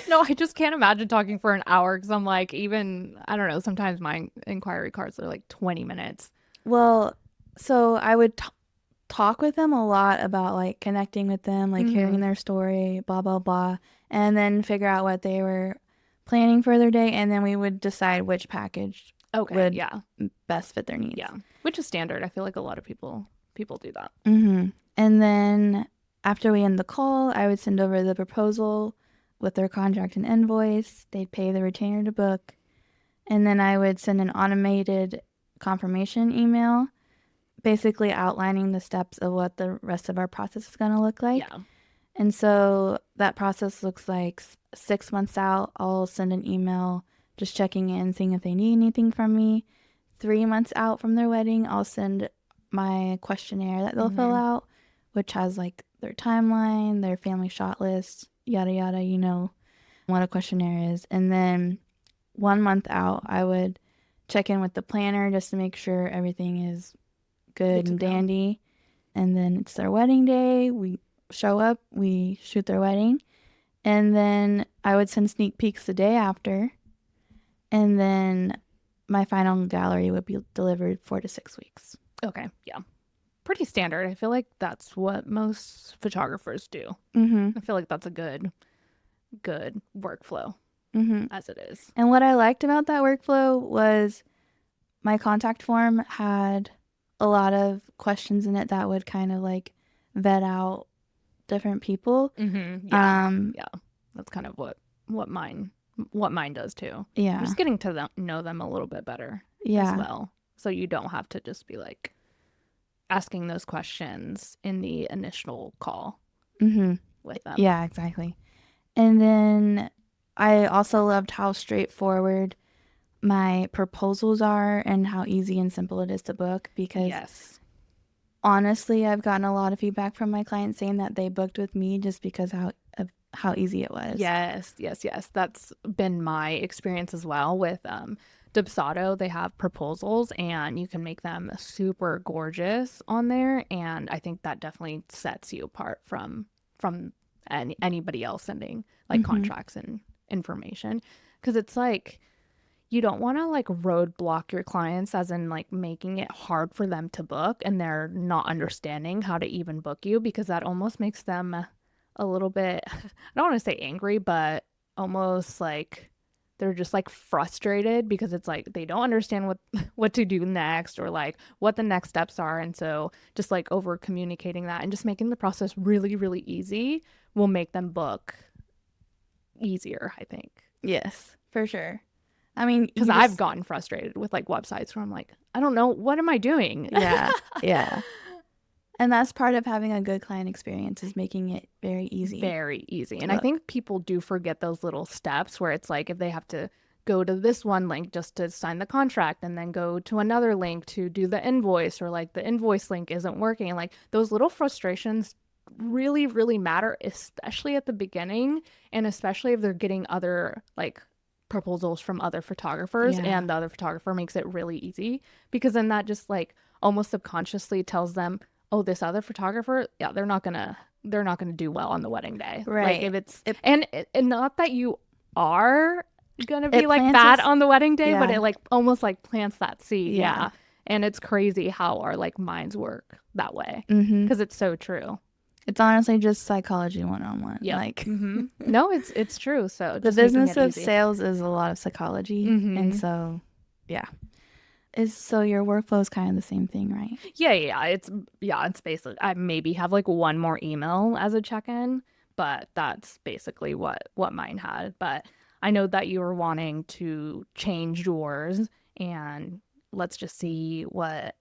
No, I just can't imagine talking for an hour because I'm like, even, I don't know, sometimes my inquiry cards are like 20 minutes. Well, so I would talk with them a lot about like connecting with them, like hearing their story, blah, blah, blah, and then figure out what they were planning for their day. And then we would decide which package would best fit their needs. Yeah. Which is standard. I feel like a lot of people do that. And then after we end the call, I would send over the proposal with their contract and invoice. They'd pay the retainer to book. And then I would send an automated confirmation email, basically outlining the steps of what the rest of our process is going to look like. Yeah. And so that process looks like 6 months out, I'll send an email just checking in, seeing if they need anything from me. 3 months out from their wedding, I'll send my questionnaire that they'll fill out, which has like their timeline, their family shot list, yada, yada, you know what a questionnaire is. And then 1 month out, I would check in with the planner just to make sure everything is good and dandy. And then it's their wedding day. We show up, we shoot their wedding. And then I would send sneak peeks the day after. And then my final gallery would be delivered 4 to 6 weeks. Okay. Yeah. Pretty standard. I feel like that's what most photographers do. I feel like that's a good workflow as it is. And what I liked about that workflow was my contact form had a lot of questions in it that would kind of like vet out different people. Yeah. That's kind of what mine does too. Yeah. Just getting to know them a little bit better as well. So you don't have to just be like asking those questions in the initial call with them. Yeah, exactly. And then I also loved how straightforward my proposals are and how easy and simple it is to book, because honestly, I've gotten a lot of feedback from my clients saying that they booked with me just because of how easy it was. Yes. That's been my experience as well with Dubsado. They have proposals and you can make them super gorgeous on there, and I think that definitely sets you apart from anybody else sending like contracts and information, because it's like you don't want to like roadblock your clients, as in like making it hard for them to book and they're not understanding how to even book you, because that almost makes them a little bit, I don't want to say angry, but almost like they're just like frustrated, because it's like they don't understand what to do next, or like what the next steps are. And so just like over communicating that and just making the process really, really easy will make them book easier, I think. Yes, for sure. I mean, because I've gotten frustrated with like websites where I'm like, I don't know, what am I doing? Yeah. And that's part of having a good client experience, is making it very easy. Very easy. And I think people do forget those little steps where it's like if they have to go to this one link just to sign the contract and then go to another link to do the invoice, or like the invoice link isn't working. And like those little frustrations really, really matter, especially at the beginning, and especially if they're getting other like proposals from other photographers and the other photographer makes it really easy, because then that just like almost subconsciously tells them, oh, this other photographer, they're not gonna do well on the wedding day. Right. Like if it's and not that you are gonna be like bad on the wedding day, but it like almost like plants that seed. Yeah. And it's crazy how our like minds work that way, because it's so true. It's honestly just psychology 101. Yeah. Like no, it's true. So the business of sales is a lot of psychology, and so so your workflow is kind of the same thing, right? Yeah. It's basically, I maybe have like one more email as a check-in, but that's basically what mine had. But I know that you were wanting to change yours, and let's just see what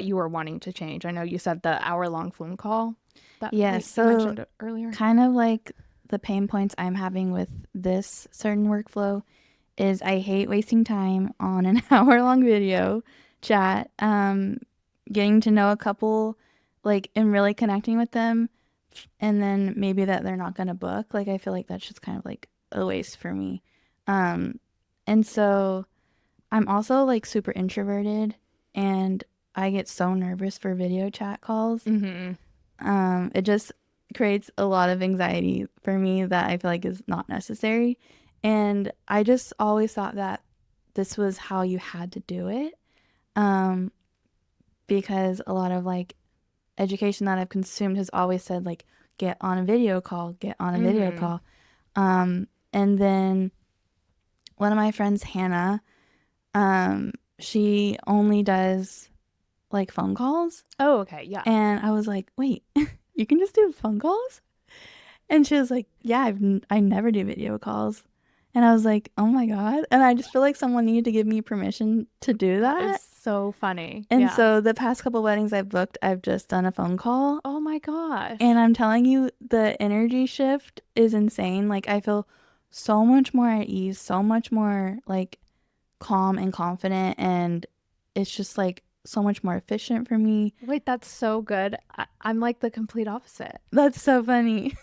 you were wanting to change. I know you said the hour-long phone call that you mentioned earlier. Kind of like the pain points I'm having with this certain workflow is I hate wasting time on an hour-long video chat, getting to know a couple, like, and really connecting with them, and then maybe that they're not going to book. Like, I feel like that's just kind of like a waste for me. And so I'm also like super introverted, and I get so nervous for video chat calls. It just creates a lot of anxiety for me that I feel like is not necessary. And I just always thought that this was how you had to do it, because a lot of like education that I've consumed has always said like, get on a video call. And then one of my friends, Hannah, she only does like phone calls. Oh, okay. Yeah. And I was like, wait, you can just do phone calls? And she was like, yeah, I never do video calls. And I was like, oh my God. And I just feel like someone needed to give me permission to do that. It's so funny. And so the past couple weddings I've booked, I've just done a phone call. Oh my gosh. And I'm telling you, the energy shift is insane. Like, I feel so much more at ease, so much more like calm and confident. And it's just like so much more efficient for me. Wait, that's so good. I'm like the complete opposite. That's so funny.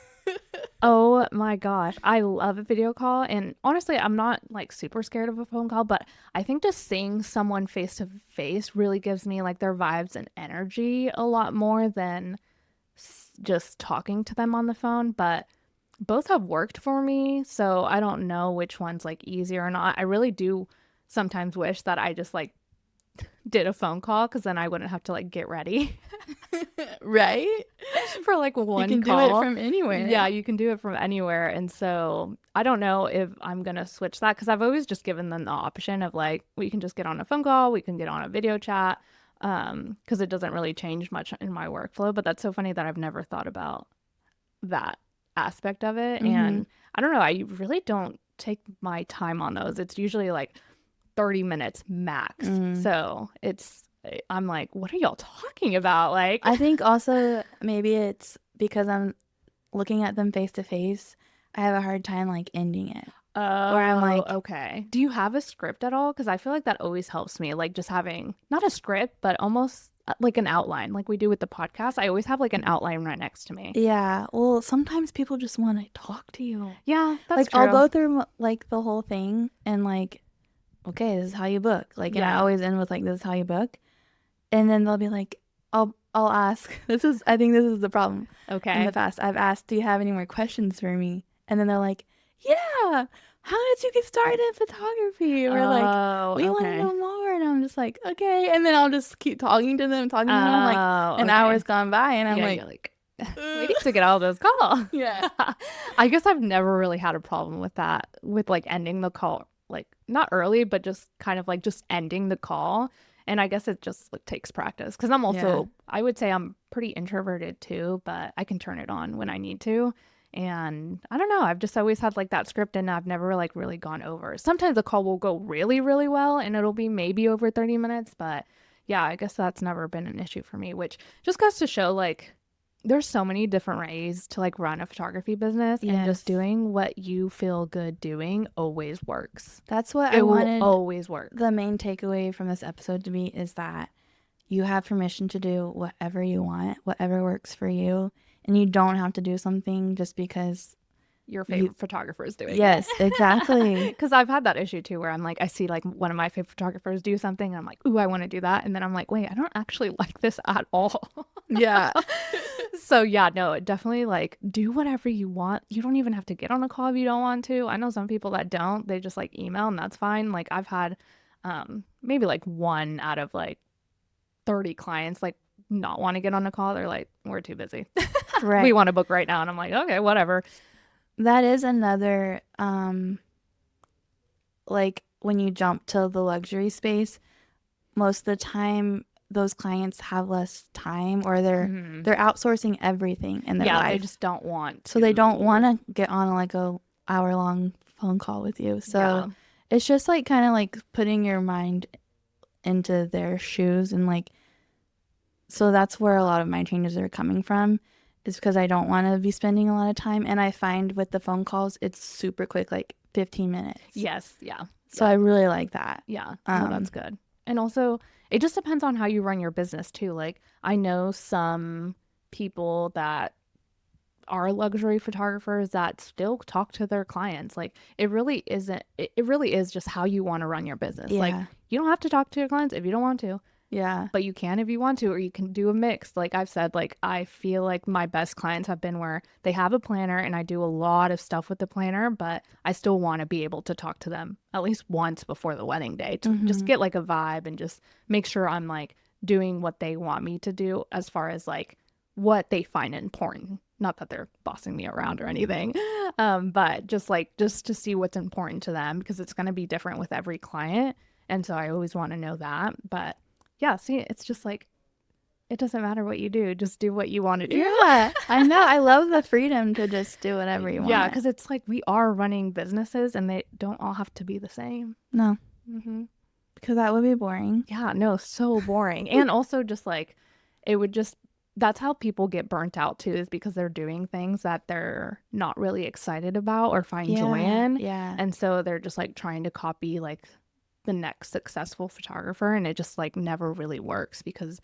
Oh my gosh. I love a video call. And honestly, I'm not like super scared of a phone call, but I think just seeing someone face to face really gives me like their vibes and energy a lot more than just talking to them on the phone. But both have worked for me. So I don't know which one's like easier or not. I really do sometimes wish that I just like did a phone call because then I wouldn't have to like get ready Right? for like You one can do it call. from anywhere. Yeah, you can do it from anywhere. And so I don't know if I'm going to switch that because I've always just given them the option of like, we can just get on a phone call, we can get on a video chat, because it doesn't really change much in my workflow. But that's so funny that I've never thought about that aspect of it. Mm-hmm. And I don't know, I really don't take my time on those. It's usually like 30 minutes max. So I'm like, what are y'all talking about? Like, I think also maybe it's because I'm looking at them face to face. I have a hard time like ending it. oh, Where I'm like, okay. Do you have a script at all? Because I feel like that always helps me. Like just having not a script, but almost like an outline, like we do with the podcast. I always have like an outline right next to me. yeah. Well, sometimes people just want to talk to you. Yeah, that's Like true. I'll go through like the whole thing and like, okay, this is how you book. Like, and I Yeah. always end with like, this is how you book. And then they'll be like, I'll ask. I think this is the problem. In Okay. the past, I've asked, do you have any more questions for me? And then they're like, yeah, how did you get started in photography? Or like, Oh, we want to okay. know more. And I'm just like, okay. And then I'll just keep talking to them. I'm like, Oh, an okay. hour's gone by. And I'm Yeah, like, you're like, we need to get all those calls. yeah. I guess I've never really had a problem with that, with like ending the call, like not early, but just kind of like just ending the call. And I guess it just like takes practice because I'm also, I would say I'm pretty introverted too, but I can turn it on when I need to. And I don't know, I've just always had like that script and I've never like really gone over. Sometimes the call will go really, really well and it'll be maybe over 30 minutes, but yeah, I guess that's never been an issue for me, which just goes to show like there's so many different ways to like run a photography business and just Yes. doing what you feel good doing always works. That's what I It will wanted always work. the main takeaway from this episode to be is that you have permission to do whatever you want, whatever works for you, and you don't have to do something just because Your favorite photographer is doing yes, exactly. because I've had that issue too where I'm like I see like one of my favorite photographers do something and I'm like, ooh, I want to do that, and then I'm like, wait, I don't actually like this at all. Yeah. So yeah, no, definitely like do whatever you want. You don't even have to get on a call if you don't want to. I know some people that don't. They just like email and that's fine. Like I've had maybe like one out of like 30 clients like not want to get on a call. They're like, we're too busy. Right. We want to book right now. And I'm like, okay, whatever. That is another like when you jump to the luxury space, most of the time those clients have less time or they're outsourcing everything in their Yeah, life. they just don't want So they don't want to get on like a hour-long phone call with you. So Yeah. it's just like kind of like putting your mind into their shoes and like so that's where a lot of my changes are coming from is because I don't want to be spending a lot of time and I find with the phone calls it's super quick, like 15 minutes. Yes, yeah. So I really like that. Yeah, no, that's good. And also, it just depends on how you run your business too. Like, I know some people that are luxury photographers that still talk to their clients. Like, it really isn't, it really is just how you want to run your business. Like, Yeah. you don't have to talk to your clients if you don't want to, Yeah. but you can if you want to, or you can do a mix. Like I've said, like, I feel like my best clients have been where they have a planner and I do a lot of stuff with the planner, but I still want to be able to talk to them at least once before the wedding day to just get like a vibe and just make sure I'm like doing what they want me to do as far as like what they find important. Not that they're bossing me around or anything, but just to see what's important to them because it's going to be different with every client. And so I always want to know that. But yeah, see, it's just like, it doesn't matter what you do, just do what you want to do. Yeah. I know. I love the freedom to just do whatever you want. Yeah, because it's like we are running businesses and they don't all have to be the same. No. Because that would be boring. Yeah, no, so boring. And also just like, it would just, that's how people get burnt out too, is because they're doing things that they're not really excited about or find joy in. Yeah. And so they're just like trying to copy like the next successful photographer and it just like never really works because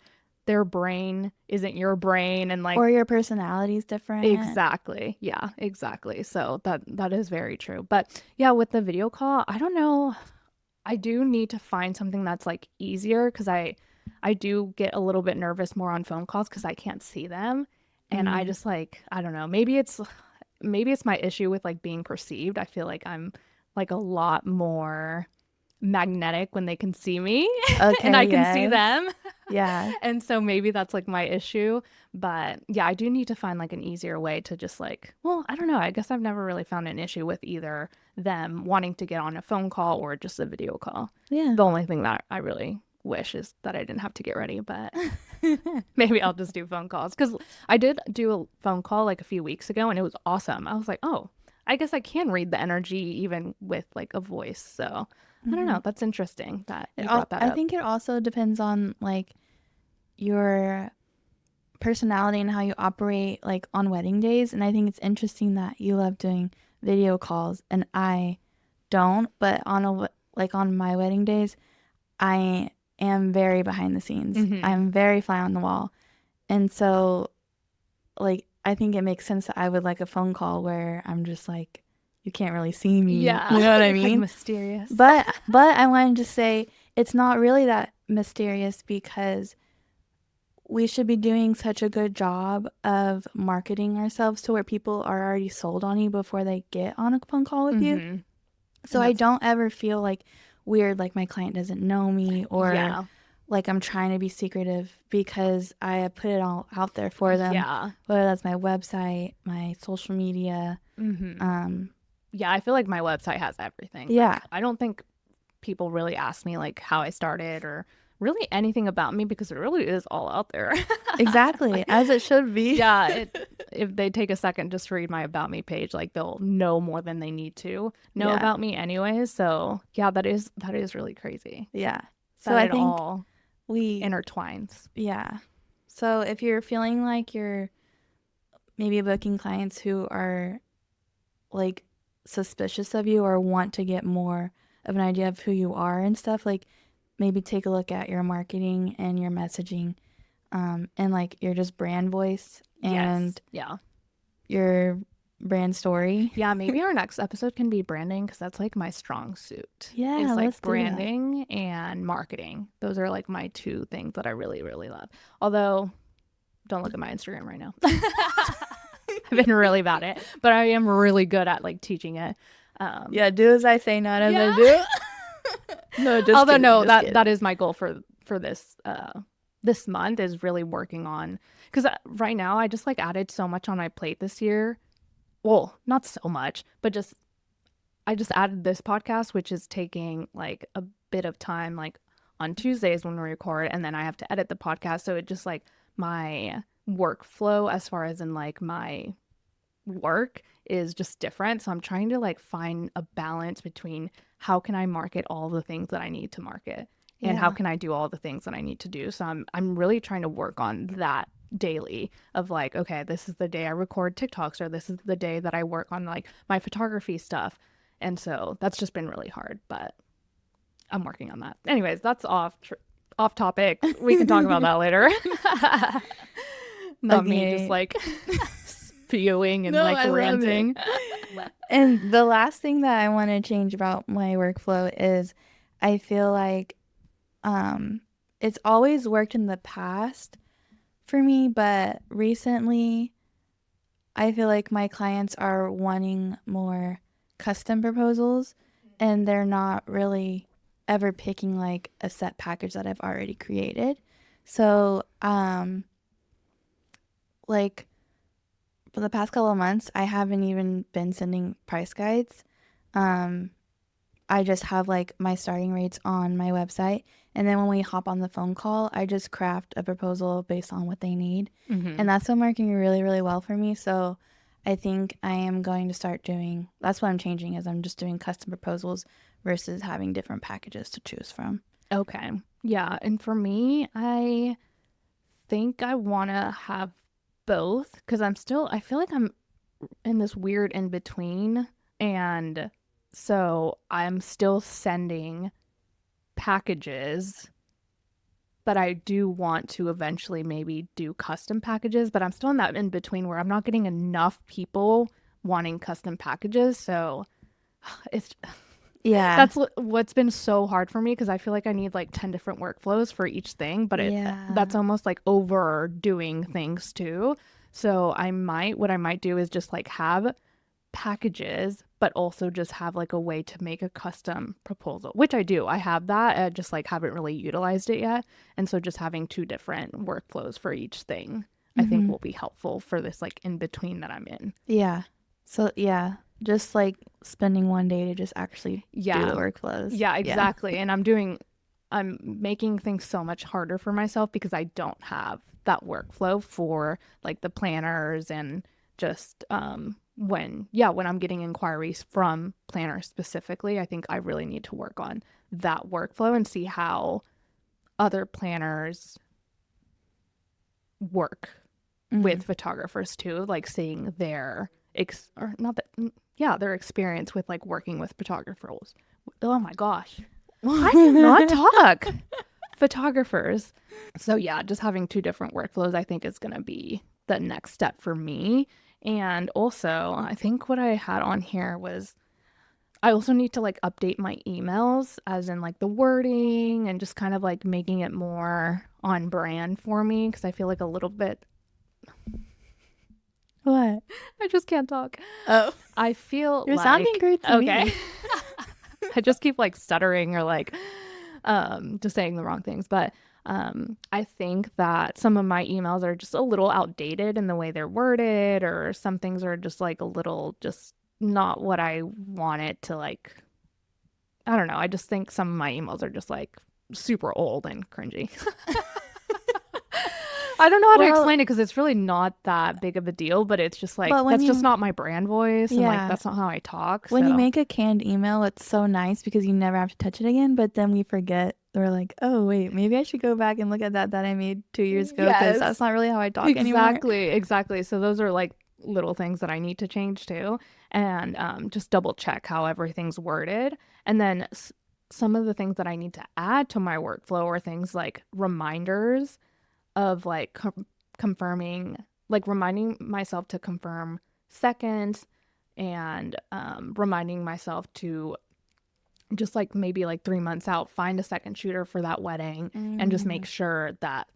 their brain isn't your brain, and like Or your personality is different. exactly. Yeah, exactly. So that is very true. But yeah, with the video call, I don't know. I do need to find something that's like easier because I do get a little bit nervous more on phone calls because I can't see them. And I just like, I don't know, maybe it's my issue with like being perceived. I feel like I'm like a lot more magnetic when they can see me and Okay, I can see yes. them. Yeah. And so maybe that's like my issue. But yeah, I do need to find like an easier way to just like, well, I don't know. I guess I've never really found an issue with either them wanting to get on a phone call or just a video call. Yeah. The only thing that I really wish is that I didn't have to get ready, but maybe I'll just do phone calls because I did do a phone call like a few weeks ago and it was awesome. I was like, oh, I guess I can read the energy even with like a voice. So I don't know. That's interesting that you brought that I up. think it also depends on like your personality and how you operate like on wedding days. And I think it's interesting that you love doing video calls and I don't. But like on my wedding days, I am very behind the scenes. Mm-hmm. I'm very fly on the wall, and so like I think it makes sense that I would like a phone call where I'm just like, you can't really see me. Yeah, You know what I like mean? mysterious. But I wanted to say it's not really that mysterious because we should be doing such a good job of marketing ourselves to where people are already sold on you before they get on a phone call with you. Mm-hmm. So And I that's don't ever feel like weird, like my client doesn't know me or yeah, like I'm trying to be secretive because I have put it all out there for them, yeah. whether that's my website, my social media. Mm-hmm. Um, Yeah, I feel like my website has everything. yeah, Like I don't think people really ask me like how I started or really anything about me because it really is all out there. exactly, Like, as it should be. yeah, if they take a second just to read my about me page, like they'll know more than they need to know Yeah, about me anyways. So yeah, that is really crazy yeah. So that I it think all we, intertwines. yeah. So if you're feeling like you're maybe booking clients who are like suspicious of you or want to get more of an idea of who you are and stuff, like maybe take a look at your marketing and your messaging, and like your just brand voice Yes. and Yeah. your brand story. Yeah, maybe our next episode can be branding because that's like my strong suit. Yeah, Is let's like do that. branding and marketing. Those are like my two things that I really, really love. Although, don't look at my Instagram right now. I've been really bad at it, but I am really good at like teaching it. Yeah, do as I say, not as I Yeah. do. No, just Although kidding, no, just that kidding. is my goal for this month is really working on because right now I just like added so much on my plate this year. Well, not so much, but just I just added this podcast, which is taking like a bit of time, like on Tuesdays when we record, and then I have to edit the podcast. So it just like my workflow as far as in like my work is just different. So I'm trying to like find a balance between how can I market all the things that I need to market and how Yeah. can I do all the things that I need to do. So I'm really trying to work on that daily of like, okay, this is the day I record TikToks or this is the day that I work on like my photography stuff. And so that's just been really hard, but I'm working on that. Anyways, that's off topic. We can talk about that later. Not me just Okay. like spewing and No, like I love it. ranting. And the last thing that I want to change about my workflow is I feel like um it's always worked in the past for me, but recently I feel like my clients are wanting more custom proposals and they're not really ever picking like a set package that I've already created. So, like for the past couple of months, I haven't even been sending price guides. Um, I just have like my starting rates on my website. And then when we hop on the phone call, I just craft a proposal based on what they need. Mm-hmm. And that's been working really, really well for me. So I think I am going to start doing that's what I'm changing is I'm just doing custom proposals versus having different packages to choose from. Okay. Yeah. And for me, I think I want to have both because I feel like I'm in this weird in between. And so I'm still sending packages, but I do want to eventually maybe do custom packages, but I'm still in that in between where I'm not getting enough people wanting custom packages. So it's that's what's been so hard for me, because I feel like I need like 10 different workflows for each thing, but that's almost like overdoing things too. So what I might do is just like have packages, but also just have like a way to make a custom proposal, which I do. I have that. I just like haven't really utilized it yet. And so just having 2 different workflows for each thing, I think will be helpful for this like in between that I'm in. Yeah. So yeah, just like spending one day to just actually do the workflows. Yeah, exactly. And I'm making things so much harder for myself because I don't have that workflow for like the planners, and just when I'm getting inquiries from planners specifically, I think I really need to work on that workflow and see how other planners work with photographers too, like seeing their their experience with like working with photographers. Oh my gosh. I cannot talk. Photographers. So yeah, just having 2 different workflows I think is going to be the next step for me. And also, I think what I had on here was I also need to like update my emails, as in like the wording, and just kind of like making it more on brand for me, because I feel like a little bit. What? I just can't talk. Oh. I feel You're sounding great to me. I just keep like stuttering or like just saying the wrong things. But I think that some of my emails are just a little outdated in the way they're worded, or some things are just like a little just not what I want it to like. I don't know. I just think some of my emails are just like super old and cringy. I don't know how to explain it, because it's really not that big of a deal, but it's just like, that's just not my brand voice. And like, that's not how I talk. When you make a canned email, it's so nice because you never have to touch it again, but then we forget. We're like, oh, wait, maybe I should go back and look at that I made 2 years ago, because that's not really how I talk anymore. Exactly. So those are like little things that I need to change too. And just double check how everything's worded. And then some of the things that I need to add to my workflow are things like reminders of like confirming, like reminding myself to confirm seconds, and reminding myself to just like maybe like 3 months out find a second shooter for that wedding, and just make sure that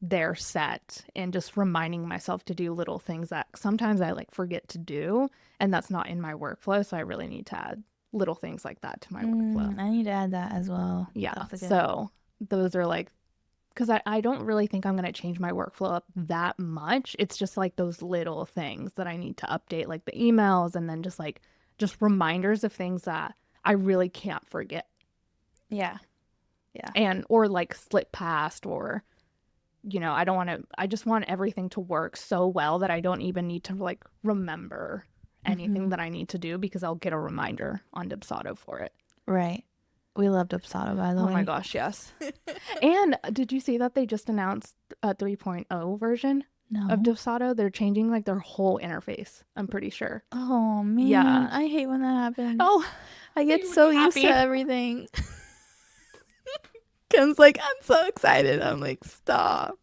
they're set, and just reminding myself to do little things that sometimes I like forget to do, and that's not in my workflow. So I really need to add little things like that to my workflow. I need to add that as well. Yeah. So those are like, because I don't really think I'm going to change my workflow up that much. It's just like those little things that I need to update, like the emails, and then just reminders of things that I really can't forget. Yeah. Or like slip past, or, I just want everything to work so well that I don't even need to like remember anything that I need to do, because I'll get a reminder on Dubsado for it. Right. We love Dubsado, by the way. Oh my gosh, yes. And did you see that they just announced a 3.0 version of Dubsado? They're changing like their whole interface, I'm pretty sure. Oh man, yeah. I hate when that happens. Oh, I get so used to everything. Kim's like, I'm so excited. I'm like, stop.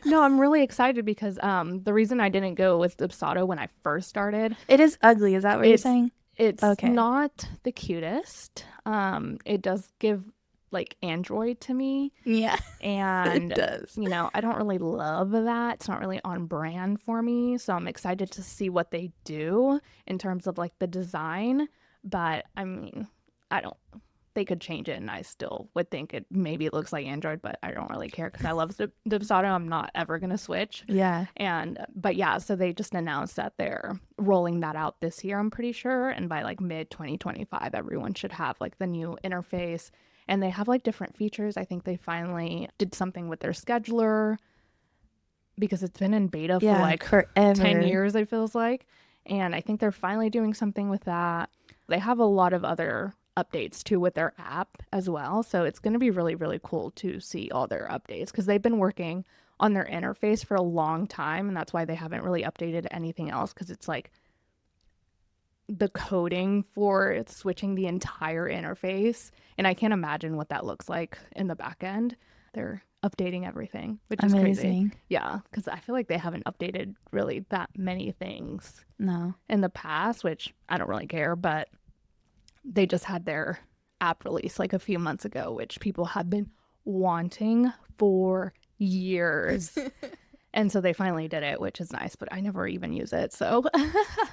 No, I'm really excited because the reason I didn't go with Dubsado when I first started. It is ugly. Is that what you're saying? It's not the cutest. It does give like Android to me. Yeah. And it does. I don't really love that. It's not really on brand for me. So I'm excited to see what they do in terms of like the design. But I mean, they could change it and I still would think it looks like Android, but I don't really care because I love Dubsado. I'm not ever going to switch. Yeah. But yeah, so they just announced that they're rolling that out this year, I'm pretty sure. And by like mid 2025, everyone should have like the new interface. And they have like different features. I think they finally did something with their scheduler, because it's been in beta for like forever. 10 years, it feels like. And I think they're finally doing something with that. They have a lot of other updates too with their app as well. So it's going to be really, really cool to see all their updates, because they've been working on their interface for a long time. And that's why they haven't really updated anything else, because it's like the coding for switching the entire interface. And I can't imagine what that looks like in the back end. They're updating everything, which is crazy. Amazing. Yeah, because I feel like they haven't updated really that many things No. in the past, which I don't really care, but they just had their app release like a few months ago, which people have been wanting for years. And so they finally did it, which is nice, but I never even use it. So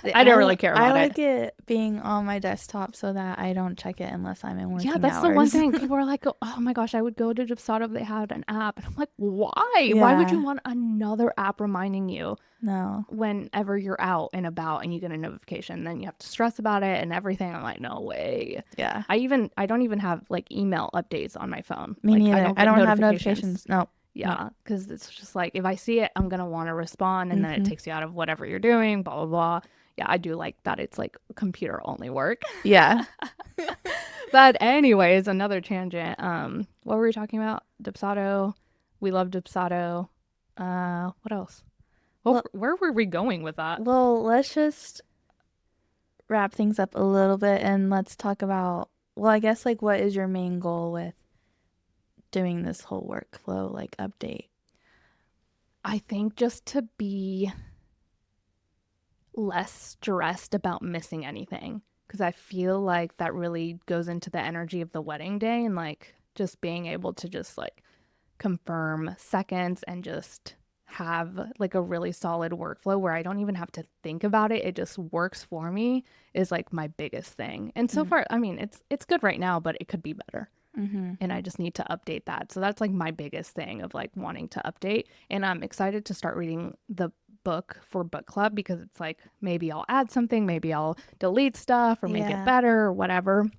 I don't really care about I like it being on my desktop so that I don't check it unless I'm in working Yeah, that's hours. the one thing. People are like, oh my gosh, I would go to Dubsado if they had an app. And I'm like, why? Yeah. Why would you want another app reminding you No. whenever you're out and about and you get a notification? Then you have to stress about it and everything. I'm like, no way. Yeah. I don't even have like email updates on my phone. Me like, neither. I don't get have notifications. No. Yeah, because it's just like if I see it, I'm gonna want to respond, and then it takes you out of whatever you're doing. Blah blah blah. Yeah, I do like that. It's like computer only work. Yeah. But anyways, another tangent. What were we talking about? Dubsado. We love Dubsado. What else? Well, where were we going with that? Well, let's just wrap things up a little bit and let's talk about, well, I guess like what is your main goal with doing this whole workflow like update? I think just to be less stressed about missing anything, because I feel like that really goes into the energy of the wedding day, and like just being able to just like confirm seconds and just have like a really solid workflow where I don't even have to think about it. It just works for me is like my biggest thing. And so far, I mean, it's good right now, but it could be better. And I just need to update that. So that's like my biggest thing of like wanting to update. And I'm excited to start reading the book for book club, because it's like maybe I'll add something, maybe I'll delete stuff or make it better or whatever.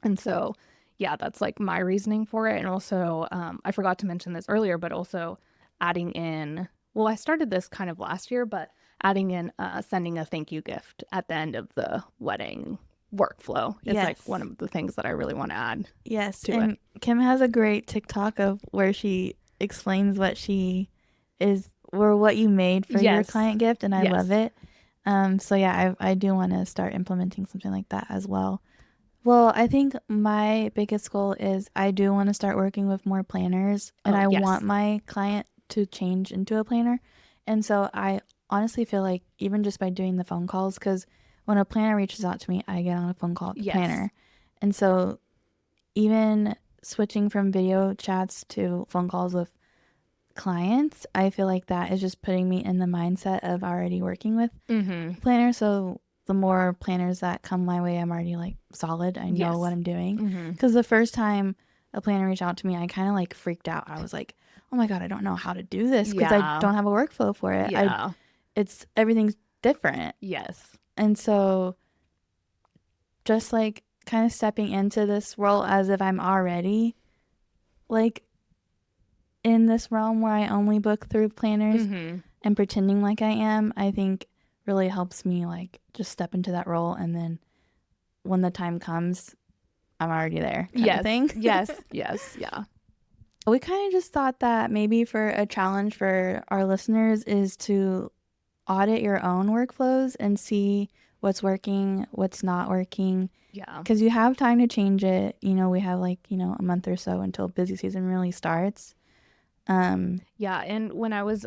And so yeah, that's like my reasoning for it. And also I forgot to mention this earlier, but also adding in, well, I started this kind of last year, but adding in sending a thank you gift at the end of the wedding workflow is like one of the things that I really want to add. Yes. To And it. Kim has a great TikTok of where she explains what she is or what you made for your client gift, and I love it. So yeah, I do want to start implementing something like that as well. Well, I think my biggest goal is I do want to start working with more planners, and I want my client to change into a planner. And so I honestly feel like even just by doing the phone calls, because when a planner reaches out to me, I get on a phone call with the planner. And so even switching from video chats to phone calls with clients, I feel like that is just putting me in the mindset of already working with planners. So the more planners that come my way, I'm already like solid. I know what I'm doing. Because the first time a planner reached out to me, I kind of like freaked out. I was like, oh my God, I don't know how to do this because I don't have a workflow for it. It's everything's different. And so just like kind of stepping into this role as if I'm already like in this realm where I only book through planners and pretending like I am, I think really helps me like just step into that role. And then when the time comes, I'm already there. Kind of thing. Yeah. We kind of just thought that maybe for a challenge for our listeners is to audit your own workflows and see what's working, what's not working. Because you have time to change it. You know, we have like, a month or so until busy season really starts. And when I was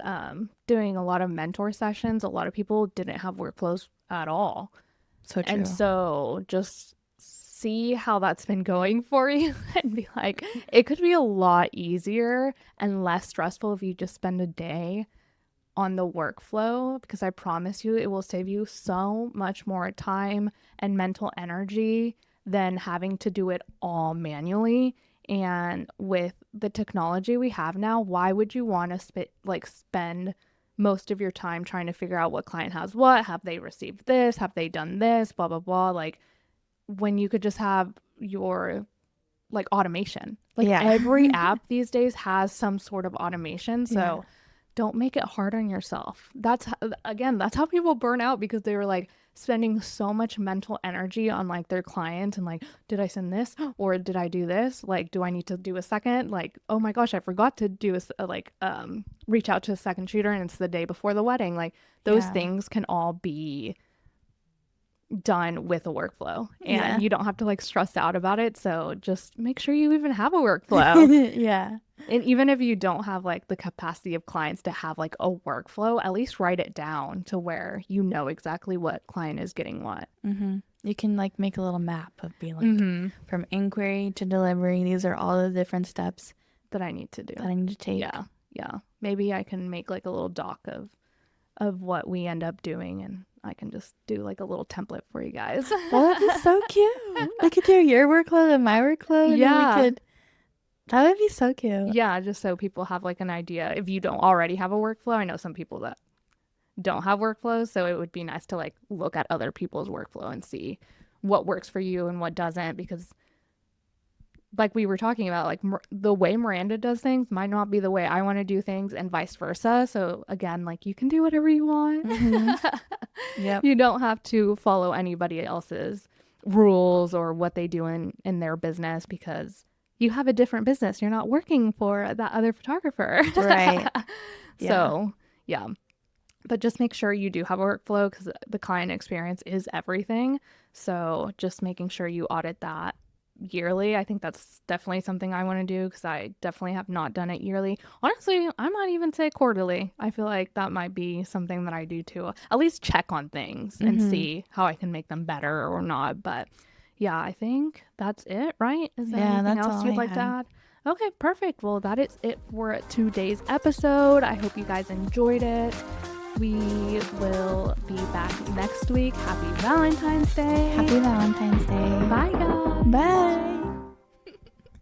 doing a lot of mentor sessions, a lot of people didn't have workflows at all. So true. And so just see how that's been going for you and be like, it could be a lot easier and less stressful if you just spend a day on the workflow, because I promise you it will save you so much more time and mental energy than having to do it all manually. And with the technology we have now, why would you want to spend most of your time trying to figure out what client has what? Have they received this? Have they done this? Blah, blah, blah. Like, when you could just have your like automation. Like every app these days has some sort of automation. So don't make it hard on yourself. That's how people burn out, because they were like spending so much mental energy on like their client and like, did I send this or did I do this? Like, do I need to do a second? Like, oh my gosh, I forgot to do reach out to a second shooter and it's the day before the wedding. Like, those things can all be done with a workflow, and you don't have to like stress out about it. So just make sure you even have a workflow. And even if you don't have like the capacity of clients to have like a workflow, at least write it down to where you know exactly what client is getting what. You can like make a little map of being like from inquiry to delivery. These are all the different steps that I need to do. That I need to take. Yeah. Maybe I can make like a little doc of what we end up doing, and I can just do like a little template for you guys. That would be so cute. We could do your workload and my workload. Yeah. That would be so cute. Yeah, just so people have like an idea. If you don't already have a workflow, I know some people that don't have workflows, so it would be nice to like look at other people's workflow and see what works for you and what doesn't, because like we were talking about, like the way Miranda does things might not be the way I want to do things, and vice versa. So again, like you can do whatever you want. Yep. You don't have to follow anybody else's rules or what they do in their business, because you have a different business. You're not working for that other photographer. Right. So yeah. But just make sure you do have a workflow, because the client experience is everything. So just making sure you audit that yearly. I think that's definitely something I want to do, because I definitely have not done it yearly. Honestly, I might even say quarterly. I feel like that might be something that I do too. At least check on things and see how I can make them better or not. But yeah, I think that's it, right? Is there anything else you'd like to add? Okay, perfect. Well, that is it for today's episode. I hope you guys enjoyed it. We will be back next week. Happy Valentine's Day. Happy Valentine's Day. Bye, guys. Bye.